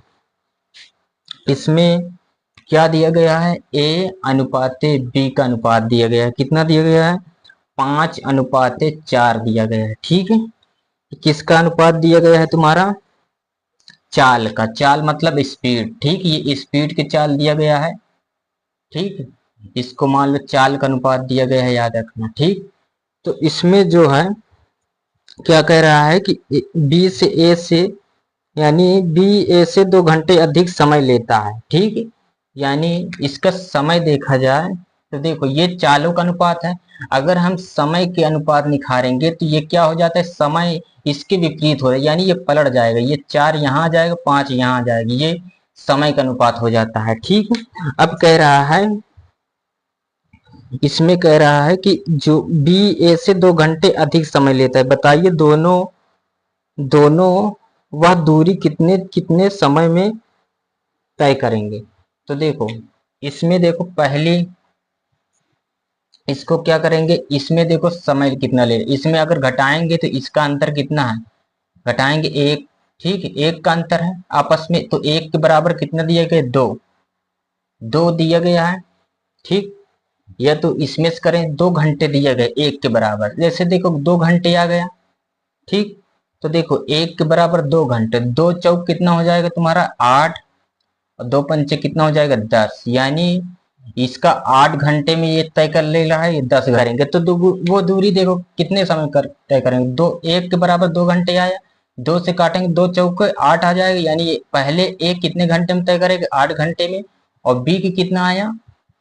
इसमें क्या दिया गया है, ए अनुपाते बी का अनुपात दिया गया है, कितना दिया गया है, 5:4 दिया गया है, ठीक है। किसका अनुपात दिया गया है, तुम्हारा चाल का, चाल मतलब स्पीड, ठीक। ये स्पीड के चाल दिया गया है, ठीक। इसको मान लो चाल का अनुपात दिया गया है, याद रखना, ठीक। तो इसमें जो है क्या कह रहा है कि बी से ए से यानी बी ए से 2 घंटे अधिक समय लेता है। ठीक है, यानी इसका समय देखा जाए तो देखो ये चालों का अनुपात है। अगर हम समय के अनुपात निखारेंगे तो ये क्या हो जाता है, समय इसके विपरीत हो रहा है, यानी ये पलट जाएगा, ये 4 यहाँ आ जाएगा, 5 यहाँ आ जाएगी, ये समय का अनुपात हो जाता है। ठीक है, अब कह रहा है, इसमें कह रहा है कि जो बी ए से 2 घंटे अधिक समय लेता है, बताइए दोनों दोनों वह दूरी कितने कितने समय में तय करेंगे। तो देखो इसमें देखो पहली इसको क्या करेंगे, इसमें देखो समय कितना ले, इसमें अगर घटाएंगे तो इसका अंतर कितना है, घटाएंगे 1। ठीक है, 1 का अंतर है आपस में, तो 1 के बराबर कितना दिया गया, 2 2 दिया गया है। ठीक, या तो इसमें से करें 2 घंटे दिया गया 1 के बराबर, जैसे देखो 2 घंटे आ गया। ठीक, तो देखो 1 के बराबर 2 घंटे, 2 चौक कितना हो जाएगा तुम्हारा 8, और 2 पंचे कितना हो जाएगा 10, यानी इसका 8 घंटे में ये तय कर ले रहा है, ये 10 करेंगे तो वो दूरी देखो कितने समय कर तय करेंगे, 2 1 के बराबर 2 घंटे आया, 2 से काटेंगे 2 चौक 8 आ जाएगा, यानी ये पहले एक कितने घंटे में तय करेगा 8 घंटे में, और बी की कितना आया,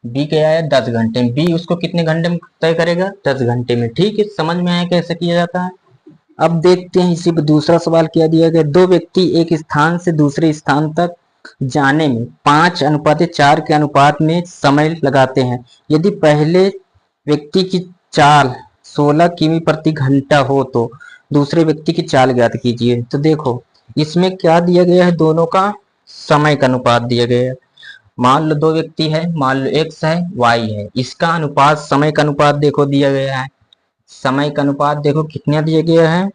बी के आया 10 घंटे में, बी उसको कितने घंटे में तय करेगा 10 घंटे में। ठीक है, समझ में आया कैसे किया जाता है। अब देखते हैं इसी पर दूसरा सवाल क्या दिया गया, 2 व्यक्ति एक स्थान से दूसरे स्थान तक जाने में 5:4 के अनुपात में समय लगाते हैं। यदि पहले व्यक्ति की चाल 16 किमी प्रति घंटा हो तो दूसरे व्यक्ति की चाल ज्ञात कीजिए। तो देखो इसमें क्या दिया गया है, दोनों का समय का अनुपात दिया गया है। मान लो 2 व्यक्ति है, मान लो x है y है, इसका अनुपात समय का अनुपात देखो दिया गया है, समय का अनुपात देखो कितना दिया गया है,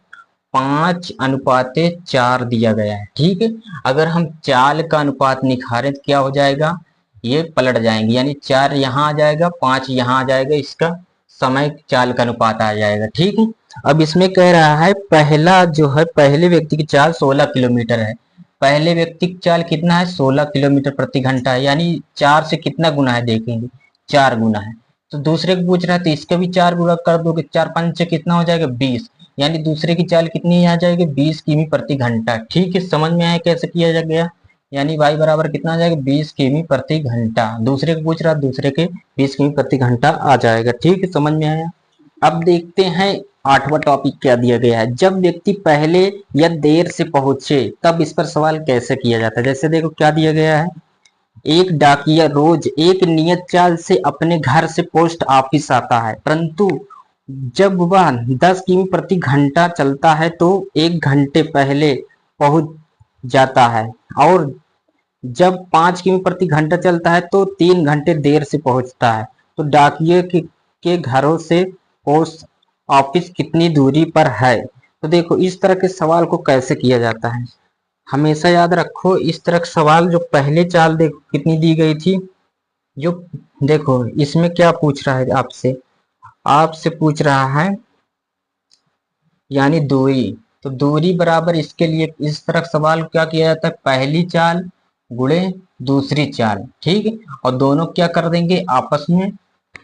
5:4 दिया गया है। ठीक है, अगर हम चाल का अनुपात निखारें तो क्या हो जाएगा, ये पलट जाएंगे, यानी 4 यहाँ आ जाएगा, 5 यहाँ आ जाएगा, इसका समय चाल का अनुपात आ जाएगा। ठीक है, अब इसमें कह रहा है पहला जो है, पहले व्यक्ति की चाल 16 किलोमीटर है, पहले व्यक्ति की चाल कितना है 16 किलोमीटर प्रति घंटा है, यानी 4 से कितना गुना है देखेंगे, 4 गुना है। तो दूसरे को पूछ रहा है तो इसका भी 4 गुना कर दोगे, 4 5 से कितना हो जाएगा 20, यानी दूसरे की चाल कितनी आ जाएगी 20 किमी प्रति घंटा। ठीक है, समझ में आया कैसे किया जा गया, यानी y बराबर कितना आ जाएगा 20 किमी प्रति घंटा, दूसरे को पूछ रहा दूसरे के 20 किमी प्रति घंटा आ जाएगा। ठीक है, समझ में आया। अब देखते हैं 8वां टॉपिक क्या दिया गया है, जब व्यक्ति पहले या देर से पहुंचे तब इस पर सवाल कैसे किया जाता है। जैसे देखो क्या दिया गया है, एक डाकिया रोज एक नियत चाल से अपने घर से पोस्ट ऑफिस आता है, परंतु जब वह 10 किमी प्रति घंटा चलता है तो 1 घंटे पहले पहुंच जाता है, और जब 5 किमी प्रति घंटा चलता है तो 3 घंटे देर से पहुंचता है। तो डाकिये के घरों से पोस्ट ऑफिस कितनी दूरी पर है। तो देखो इस तरह के सवाल को कैसे किया जाता है, हमेशा याद रखो इस तरह का सवाल, जो पहले चाल देखो कितनी दी गई थी, जो देखो इसमें क्या पूछ रहा है आपसे, आपसे पूछ रहा है यानी दूरी, तो दूरी बराबर इसके लिए इस तरह सवाल क्या किया जाता है, पहली चाल गुणे दूसरी चाल। ठीक है, और दोनों क्या कर देंगे आपस में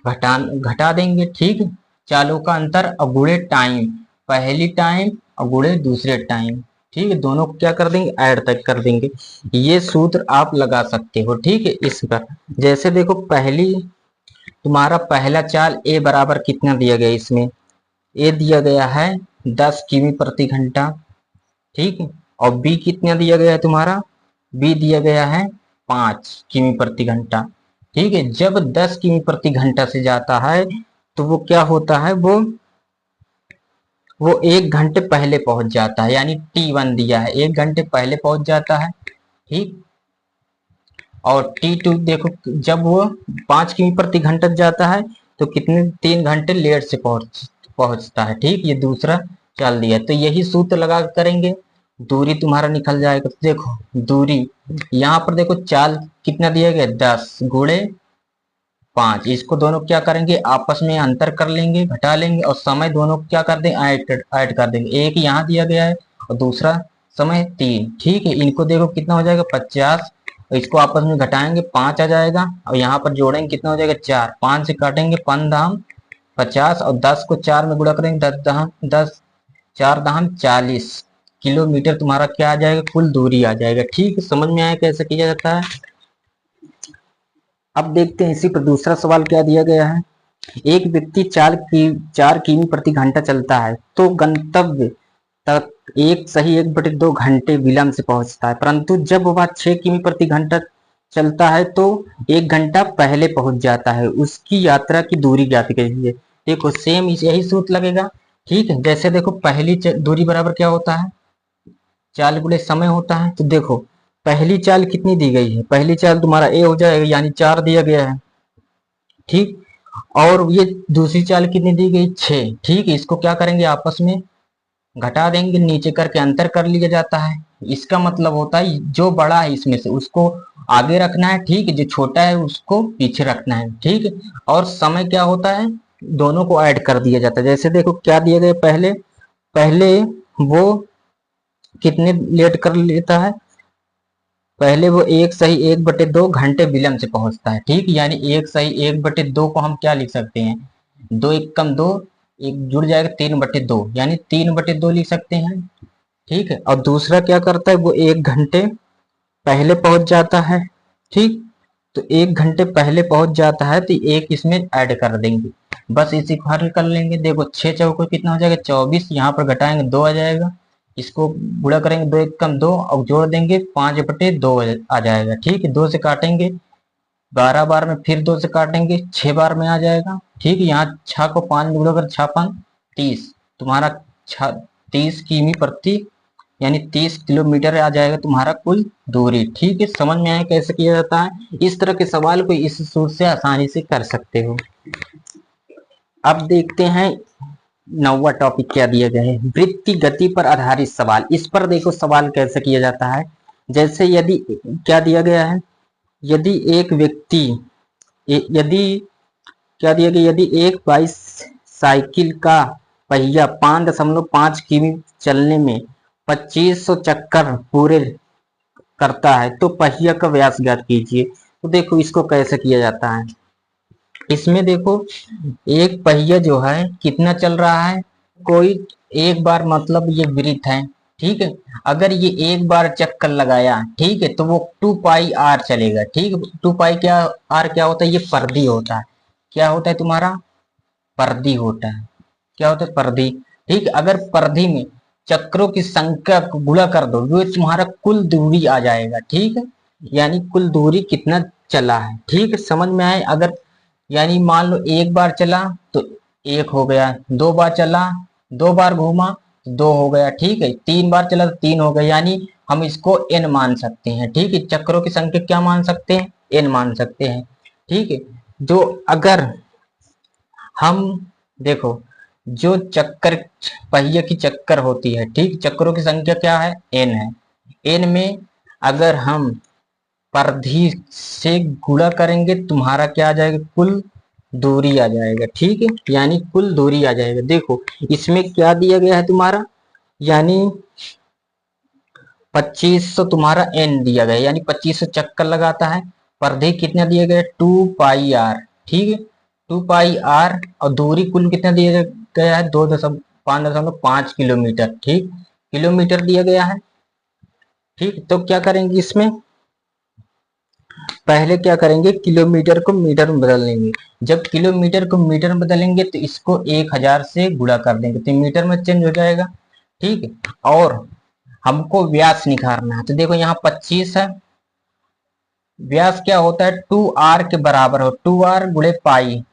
घटा देंगे। ठीक है, चालों का अंतर और गुणे टाइम, पहली टाइम और गुणे दूसरे टाइम। ठीक है, दोनों को क्या कर देंगे ऐड तक कर देंगे, ये सूत्र आप लगा सकते हो। ठीक है, इस पर जैसे देखो पहली तुम्हारा पहला चाल ए बराबर कितना दिया गया, इसमें ए दिया गया है 10 किमी प्रति घंटा। ठीक है, और बी कितना दिया गया है तुम्हारा, बी दिया गया है 5 किमी प्रति घंटा। ठीक है, जब 10 किमी प्रति घंटा से जाता है तो वो क्या होता है, वो 1 घंटे पहले पहुंच जाता है, यानी T1 दिया है 1 घंटे पहले पहुंच जाता है। ठीक, और T2 देखो जब वो 5 किमी प्रति घंटा जाता है तो कितने 3 घंटे लेट से पहुंचता है। ठीक, ये दूसरा चाल दिया, तो यही सूत्र लगा करेंगे, दूरी तुम्हारा निकल जाएगा। तो देखो दूरी यहाँ पर देखो चाल कितना दिया गया 10 गुणे 5, इसको दोनों क्या करेंगे आपस में अंतर कर लेंगे, घटा लेंगे, और समय दोनों क्या कर देंगे ऐड कर देंगे, एक यहाँ दिया गया है और दूसरा समय 3। ठीक है, इनको देखो कितना हो जाएगा 50, और इसको आपस में घटाएंगे 5 आ जाएगा, और यहाँ पर जोड़ेंगे कितना हो जाएगा 4, 5 से काटेंगे 5 दाम 50, और 10 को 4 में गुणा करेंगे 10 4 दाम 40, किलोमीटर तुम्हारा क्या आ जाएगा, कुल दूरी आ जाएगा। ठीक है, समझ में आया कैसे किया जाता है। अब देखते हैं इसी पर दूसरा सवाल क्या दिया गया है। एक व्यक्ति 4 किमी प्रति घंटा चलता है तो गंतव्य तक 1 सही 1/2 घंटे विलंब से पहुंचता है, परंतु जब वह 6 किमी प्रति घंटा चलता है तो 1 घंटा पहले पहुंच जाता है। उसकी यात्रा की दूरी ज्ञात कीजिए। देखो सेम यही सूत्र लगेगा। ठीक है, जैसे देखो पहली दूरी बराबर क्या होता है, चाल गुणे समय होता है। तो देखो पहली चाल कितनी दी गई है, पहली चाल तुम्हारा ए हो जाएगा, यानी 4 दिया गया है। ठीक, और ये दूसरी चाल कितनी दी गई, 6। ठीक है, इसको क्या करेंगे, आपस में घटा देंगे, नीचे करके अंतर कर लिया जाता है। इसका मतलब होता है जो बड़ा है इसमें से उसको आगे रखना है, ठीक है, जो छोटा है उसको पीछे रखना है। ठीक है, और समय क्या होता है, दोनों को ऐड कर दिया जाता है। जैसे देखो क्या दिया गया, पहले पहले वो कितने लेट कर लेता है, पहले वो 1 सही 1/2 घंटे विलंब से पहुंचता है। ठीक, यानी 1 सही 1/2 को हम क्या लिख सकते हैं, 2 1 कम 2, एक जुड़ जाएगा 3/2, यानी 3/2 लिख सकते हैं। ठीक है, और दूसरा क्या करता है, वो 1 घंटे पहले पहुंच जाता है। ठीक, तो 1 घंटे पहले पहुंच जाता है तो एक इसमें ऐड कर देंगे, बस इसी को हल कर लेंगे। देखो 6 चौको कितना हो जाएगा 24, यहाँ पर घटाएंगे 2 आ जाएगा, इसको गुणा करेंगे 2 1 कम 2 और जोड़ देंगे 5/2 आ जाएगा। ठीक है, 2 से काटेंगे 12 बार में, फिर 2 से काटेंगे 6 बार में आ जाएगा। ठीक है, यहाँ 6 को 5 में गुणा कर 6 5 30, तुम्हारा 30 किमी प्रति यानी 30 किलोमीटर आ जाएगा तुम्हारा कुल दूरी। ठीक है, समझ में आया कैसे किया जाता है। इस तरह के सवाल को इस सूत्र से आसानी से कर सकते हो। अब देखते हैं 9वां टॉपिक क्या दिया गया है, वृत्ति गति पर आधारित सवाल। इस पर देखो सवाल कैसे किया जाता है। जैसे यदि क्या दिया गया है, यदि एक व्यक्ति यदि क्या दिया गया, यदि एक बाईसाइकिल का पहिया 5.5 किमी चलने में 2500 चक्कर पूरे करता है तो पहिया का व्यास ज्ञात कीजिए। तो देखो इसको कैसे किया जाता है। इसमें देखो एक पहिया जो है कितना चल रहा है, कोई एक बार मतलब ये वृत्त है। ठीक है, अगर ये एक बार चक्कर लगाया, ठीक है, तो वो 2πr चलेगा। ठीक है, 2π क्या आर क्या होता है, ये परिधि होता है। क्या होता है तुम्हारा, परिधि होता है। क्या होता है, परिधि। ठीक, अगर परिधि में चक्रों की संख्या को गुणा कर दो, वो तुम्हारा कुल दूरी आ जाएगा। ठीक है, यानी कुल दूरी कितना चला है। ठीक है, समझ में आए। अगर यानी मान लो एक बार चला तो 1 हो गया, 2 बार चला 2 बार घूमा तो 2 हो गया। ठीक है, 3 बार चला तो 3 हो गया, यानी हम इसको n मान सकते हैं। ठीक है, चक्रों की संख्या क्या मान सकते हैं, n मान सकते हैं। ठीक है, जो अगर हम देखो जो चक्कर पहिए की चक्कर होती है, ठीक, चक्रों की संख्या क्या है, n है। n में अगर हम परिधि से गुणा करेंगे तुम्हारा क्या आ जाएगा, कुल दूरी आ जाएगा। ठीक है, यानी कुल दूरी आ जाएगा। देखो इसमें क्या दिया गया है तुम्हारा, यानी 2500 तुम्हारा n दिया गया, यानी 2500 चक्कर लगाता है। परिधि कितना दिया गया, 2πr। ठीक है, 2πr, और दूरी कुल कितना दिया गया है, 5.5 किलोमीटर। ठीक, किलोमीटर दिया गया है। ठीक, तो क्या करेंगे इसमें, पहले क्या करेंगे, किलोमीटर को मीटर में बदल लेंगे। जब किलोमीटर को मीटर में बदलेंगे तो इसको 1000 से गुणा कर देंगे तो मीटर में चेंज हो जाएगा। ठीक है, और हमको व्यास निकालना है। तो देखो यहाँ 25 है, व्यास क्या होता है 2r के बराबर हो, 2r गुणे पाई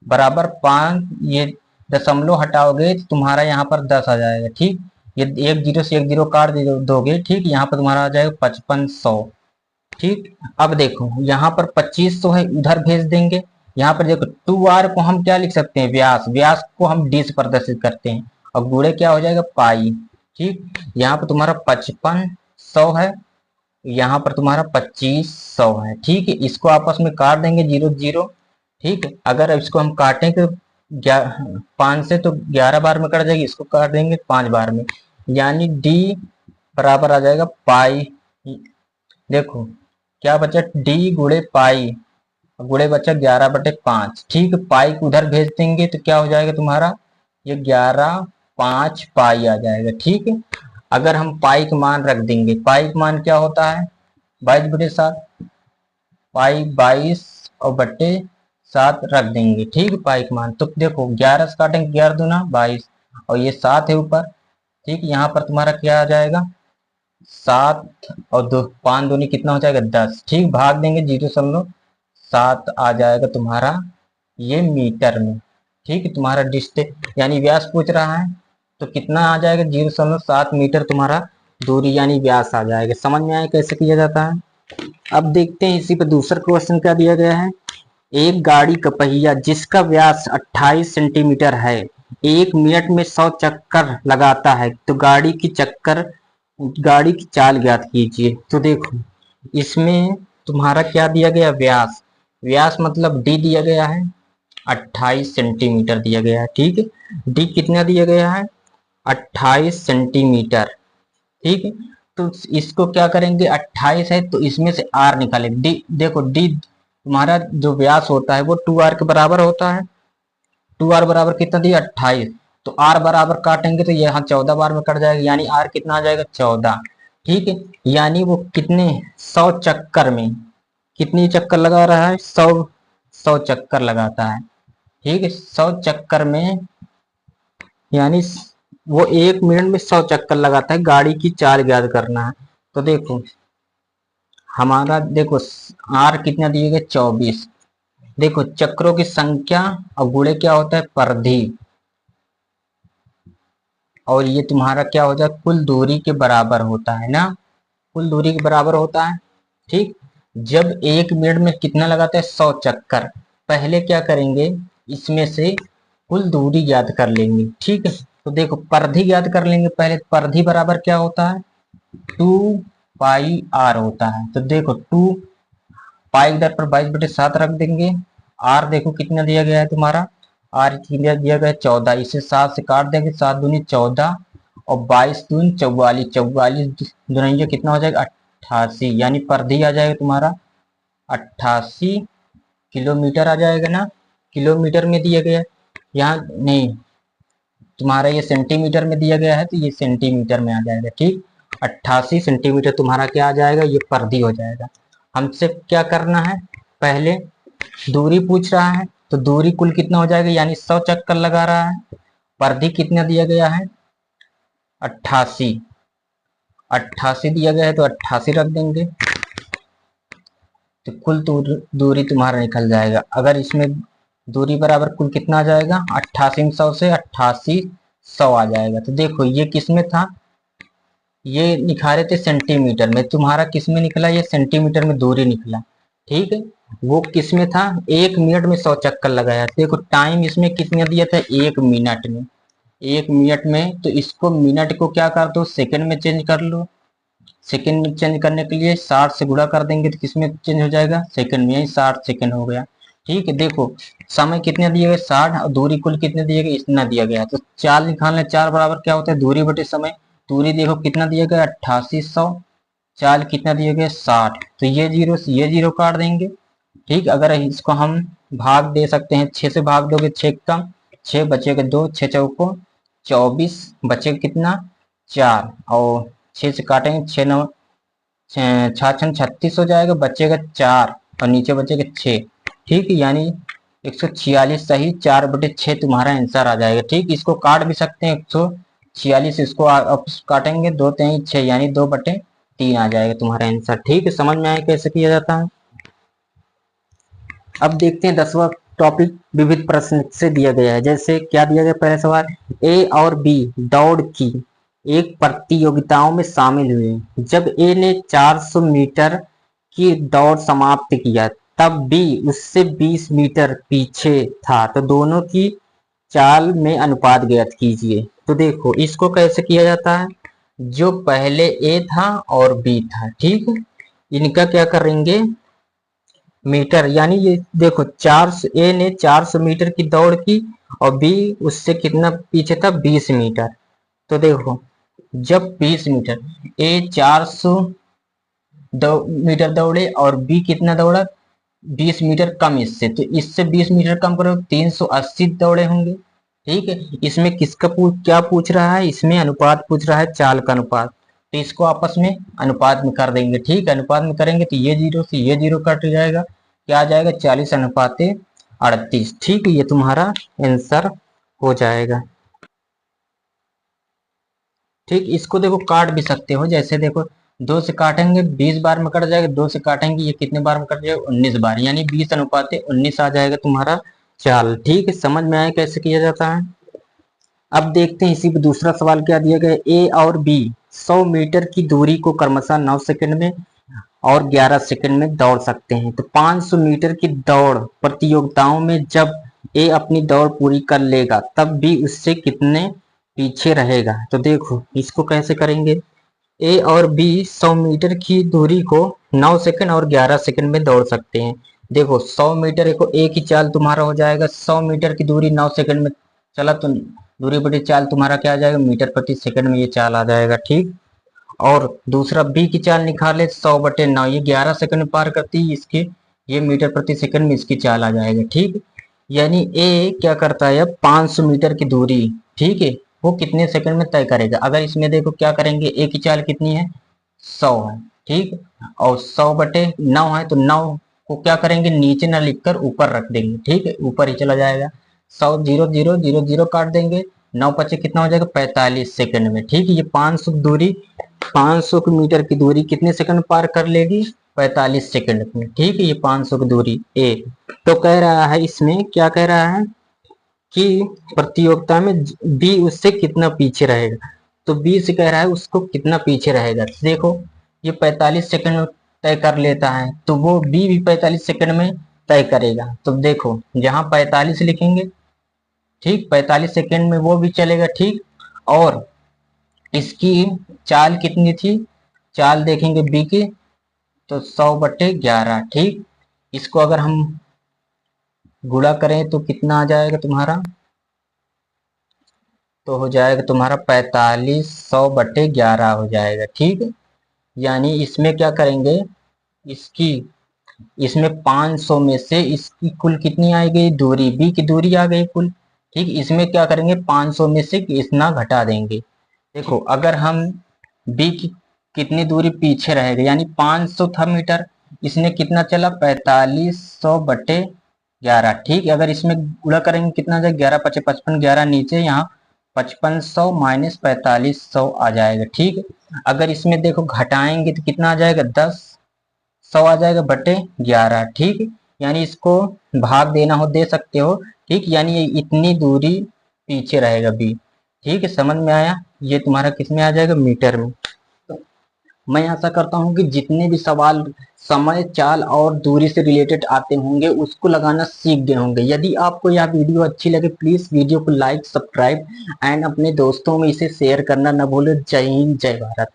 बराबर 5, ये दशमलव हटाओगे तो तुम्हारा यहाँ पर 10 आ जाएगा। ठीक, ये 1 0 से 1 0 काट दोगे। ठीक, यहाँ पर तुम्हारा आ जाएगा 5500। ठीक, अब देखो यहाँ पर 2500 है, उधर भेज देंगे। यहाँ पर देखो 2r को हम क्या लिख सकते हैं, व्यास, व्यास को हम d से प्रदर्शित करते हैं, और गुणे क्या हो जाएगा, पाई। ठीक, यहाँ पर तुम्हारा 5500 है, यहाँ पर तुम्हारा 2500 है। ठीक है, इसको आपस में काट देंगे 0 0। ठीक है, अगर इसको हम काटेंगे 5 से तो 11 बार में कट जाएगी, इसको काट देंगे 5 बार में, यानी d बराबर आ जाएगा पाई। देखो क्या बचा, d गुणे पाई, गुणे बचा 11/5। ठीक, पाई को उधर भेज देंगे तो क्या हो जाएगा तुम्हारा, ये 11 5 पाई आ जाएगा। ठीक है, अगर हम पाई का मान रख देंगे, पाई का मान क्या होता है 22/7, पाई 22 और बट्टे 7 रख देंगे, ठीक है पाई का मान। तो देखो 11 से काटेंगे, 11 दूना 22 और ये 7 है ऊपर, ठीक। यहाँ पर तुम्हारा क्या आ जाएगा 7 और 2 5 दूनी कितना हो जाएगा 10, ठीक। भाग देंगे 0.7 आ जाएगा तुम्हारा ये मीटर में, ठीक है। तुम्हारा डिस्टेंस यानी व्यास पूछ रहा है तो कितना आ जाएगा 0.7 मीटर तुम्हारा दूरी यानी व्यास आ जाएगा। समझ में आया कैसे किया जाता है। अब देखते हैं इसी पे दूसरा क्वेश्चन क्या दिया गया है। एक गाड़ी का पहिया जिसका व्यास 28 सेंटीमीटर है 1 मिनट में 100 चक्कर लगाता है, तो गाड़ी की चाल ज्ञात कीजिए। तो देखो इसमें तुम्हारा क्या दिया गया व्यास, व्यास मतलब डी दिया गया है 28 सेंटीमीटर दिया गया है, ठीक है। डी कितना दिया गया है 28 सेंटीमीटर, ठीक है। तो इसको क्या करेंगे 28 है तो इसमें से आर निकालेंगे। डी देखो डी तुम्हारा जो व्यास होता है वो 2r के बराबर होता है। 2r बराबर कितना दिया 28, तो r बराबर काटेंगे तो यहाँ 14 बार में कट जाएगा, यानी r कितना आ जाएगा 14, ठीक है। यानी वो कितने 100 चक्कर में कितनी चक्कर लगा रहा है 100 चक्कर लगाता है, ठीक है। 100 चक्कर में यानी वो 1 मिनट में 100 चक्कर लगाता है। गाड़ी की चाल ज्ञात करना है। तो देखो हमारा देखो आर कितना दिए गए 24, देखो चक्रों की संख्या और गुणे क्या होता है परिधि, और ये तुम्हारा क्या हो जाए कुल दूरी के बराबर होता है ना, कुल दूरी के बराबर होता है, ठीक। जब 1 मिनट में कितना लगाता है 100 चक्कर, पहले क्या करेंगे इसमें से कुल दूरी ज्ञात कर लेंगे, ठीक है। तो देखो परिधि ज्ञात कर लेंगे पहले। परिधि बराबर क्या होता है 2πr होता है। तो देखो 2 पाई इधर पर 22/7 रख देंगे। आर देखो कितना दिया गया है तुम्हारा, आर कितना दिया गया है 14, इसे 7 से काट देंगे, 7 दूनी 14 और 22 दूनी 44, 44 दुनिया कितना हो जाएगा 88, यानी परिधि आ जाएगा तुम्हारा 88 किलोमीटर आ जाएगा ना, किलोमीटर में दिया गया है। यहाँ नहीं तुम्हारा ये सेंटीमीटर में दिया गया है तो ये सेंटीमीटर में आ जाएगा, ठीक। 88 सेंटीमीटर तुम्हारा क्या आ जाएगा ये परिधि हो जाएगा। हमसे क्या करना है पहले दूरी पूछ रहा है, तो दूरी कुल कितना हो जाएगा यानी 100 चक्कर लगा रहा है। परिधि कितना दिया गया है 88, 88 दिया गया है तो 88 रख देंगे, तो कुल दूरी तुम्हारा निकल जाएगा। अगर इसमें दूरी बराबर कुल कितना आ जाएगा 88 में 100 से 88 100 आ जाएगा। तो देखो ये किस में था, ये निकाले थे सेंटीमीटर में, तुम्हारा किस में निकला ये सेंटीमीटर में दूरी निकला, ठीक है। वो किस में था 1 मिनट में 100 चक्कर लगाया। देखो टाइम इसमें कितना दिया था 1 मिनट में, 1 मिनट में, तो इसको मिनट को क्या कर दो सेकंड में चेंज कर लो। सेकंड में चेंज करने के लिए 60 से गुणा कर देंगे तो किस में चेंज हो जाएगा सेकंड में, यही 60 सेकंड हो गया, ठीक है। देखो समय कितने दिए गए 60 और दूरी कुल कितने दिए गए इतना दिया गया, तो चाल निकालना, चार बराबर क्या होता है दूरी बटे समय। दूरी देखो कितना दिया गया 88 100, चाल कितना दिया गया 60, तो ये जीरो काट देंगे, ठीक। अगर इसको हम भाग दे सकते हैं 6 से भाग दोगे 6 कम 6 बचेगा 2, 6 चौको 24 बचेगा कितना 4 और 6 से काटेंगे 6 9 6 36 हो जाएगा, बचेगा 4 और नीचे बचेगा 6, ठीक। यानी 146 सही 4/6 तुम्हारा आंसर आ जाएगा, ठीक। इसको काट भी सकते हैं 146, इसको आप काटेंगे 2 3 6 यानी 2/3 आ जाएगा तुम्हारा आंसर, ठीक है। समझ में आया कैसे किया जाता है। अब देखते हैं 10वां टॉपिक विविध प्रश्न से दिया गया है। जैसे क्या दिया गया पहला सवाल, ए और बी दौड़ की एक प्रतियोगिताओं में शामिल हुए। जब ए ने 400 मीटर की दौड़ समाप्त किया तब बी उससे 20 मीटर पीछे था, तो दोनों की चाल में अनुपात ज्ञात कीजिए। तो देखो इसको कैसे किया जाता है, जो पहले ए था और बी था, ठीक, इनका क्या करेंगे मीटर, यानी ये देखो 400 ए ने 400 मीटर की दौड़ की और बी उससे कितना पीछे था 20 मीटर। तो देखो जब 20 मीटर ए 400 मीटर दौड़े और बी कितना दौड़ा 20 मीटर कम इससे, तो इससे 20 मीटर कम करो 380 दौड़े होंगे, ठीक है, इसमें क्या पूछ रहा है, इसमें अनुपात पूछ रहा है, चाल का अनुपात। तो इसको आपस में अनुपात में कर देंगे। ठीक है, अनुपात में करेंगे तो ये जीरो से ये जीरो कट जाएगा, क्या आ जाएगा 40:38। ठीक है, ये तुम्हारा आंसर हो जाएगा। ठीक, इसको देखो काट भी सकते हो, जैसे देखो 2 से काटेंगे 20 बार में कट जाएगा, 2 से काटेंगे ये कितने बार में कट जाएगा 19 बार, यानी 20:19 आ जाएगा तुम्हारा चाल। ठीक है, समझ में आया कैसे किया जाता है। अब देखते हैं इसी पे दूसरा सवाल क्या दिया गया है। ए और बी 100 मीटर की दूरी को क्रमशः 9 सेकंड में और 11 सेकंड में दौड़ सकते हैं। तो 500 मीटर की दौड़ प्रतियोगिताओं में जब ए अपनी दौड़ पूरी कर लेगा तब बी उससे कितने पीछे रहेगा। तो देखो इसको कैसे करेंगे। ए और बी 100 मीटर की दूरी को 9 सेकंड और 11 सेकंड में दौड़ सकते हैं। देखो 100 मीटर को एक ही चाल तुम्हारा हो जाएगा, 100 मीटर की दूरी 9 सेकंड में चला तो दूरी बटी चाल तुम्हारा क्या आ जाएगा, मीटर प्रति सेकंड में ये चाल आ जाएगा। ठीक, और दूसरा बी की चाल निकाले 100/9, ये 11 सेकंड में पार करती है, इसके ये मीटर प्रति सेकंड में इसकी चाल आ जाएगा। ठीक, यानी ए क्या करता है, अब 500 मीटर की दूरी, ठीक है, वो कितने सेकंड में तय करेगा। अगर इसमें देखो क्या करेंगे, ए की चाल कितनी है 100 है, ठीक, और 100/9 है, तो 9 को क्या करेंगे नीचे ना लिखकर ऊपर रख देंगे। ठीक है, ऊपर ही चला जाएगा, 100 0 0 0 0 काट देंगे, 9 पचे कितना हो जाएगा 45 सेकंड में। ठीक है, ये 500 दूरी 500 मीटर की दूरी कितने सेकंड पार कर लेगी 45 सेकंड में। ठीक है, ये 500 की दूरी ए। तो कह रहा है इसमें क्या कह रहा है कि प्रतियोगिता में बी उससे कितना पीछे रहेगा। तो बी से कह रहा है उसको कितना पीछे रहेगा। देखो ये 45 सेकंड में तय कर लेता है, तो वो बी भी 45 सेकंड में तय करेगा। तो देखो जहां 45 लिखेंगे, ठीक, 45 सेकंड में वो भी चलेगा। ठीक, और इसकी चाल कितनी थी, चाल देखेंगे बी की तो 100/11। ठीक, इसको अगर हम गुणा करें तो कितना आ जाएगा तुम्हारा, तो हो जाएगा तुम्हारा 4500/11 हो जाएगा। ठीक, यानी इसमें क्या करेंगे, इसकी इसमें 500 में से इसकी कुल कितनी आ गई दूरी, बी की दूरी आ गई कुल। ठीक, इसमें क्या करेंगे 500 में से इतना घटा देंगे। देखो अगर हम बी की कितनी दूरी पीछे रहेगा, यानी 500 था मीटर, इसने कितना चला 4500/11। ठीक, अगर इसमें गुणा करेंगे कितना जाएगा 11 पचे 55, 11 नीचे, यहाँ 5500 माइनस 4500 आ जाएगा। ठीक, अगर इसमें देखो घटाएंगे तो कितना आ जाएगा 10 100 आ जाएगा बटे 11। ठीक, यानी इसको भाग देना हो दे सकते हो। ठीक, यानी ये इतनी दूरी पीछे रहेगा बी। ठीक है, समझ में आया, ये तुम्हारा किस में आ जाएगा मीटर में। मैं आशा करता हूं कि जितने भी सवाल समय चाल और दूरी से रिलेटेड आते होंगे उसको लगाना सीख गए होंगे। यदि आपको यह वीडियो अच्छी लगे प्लीज वीडियो को लाइक सब्सक्राइब एंड अपने दोस्तों में इसे शेयर करना न भूलें। जय हिंद, जय भारत।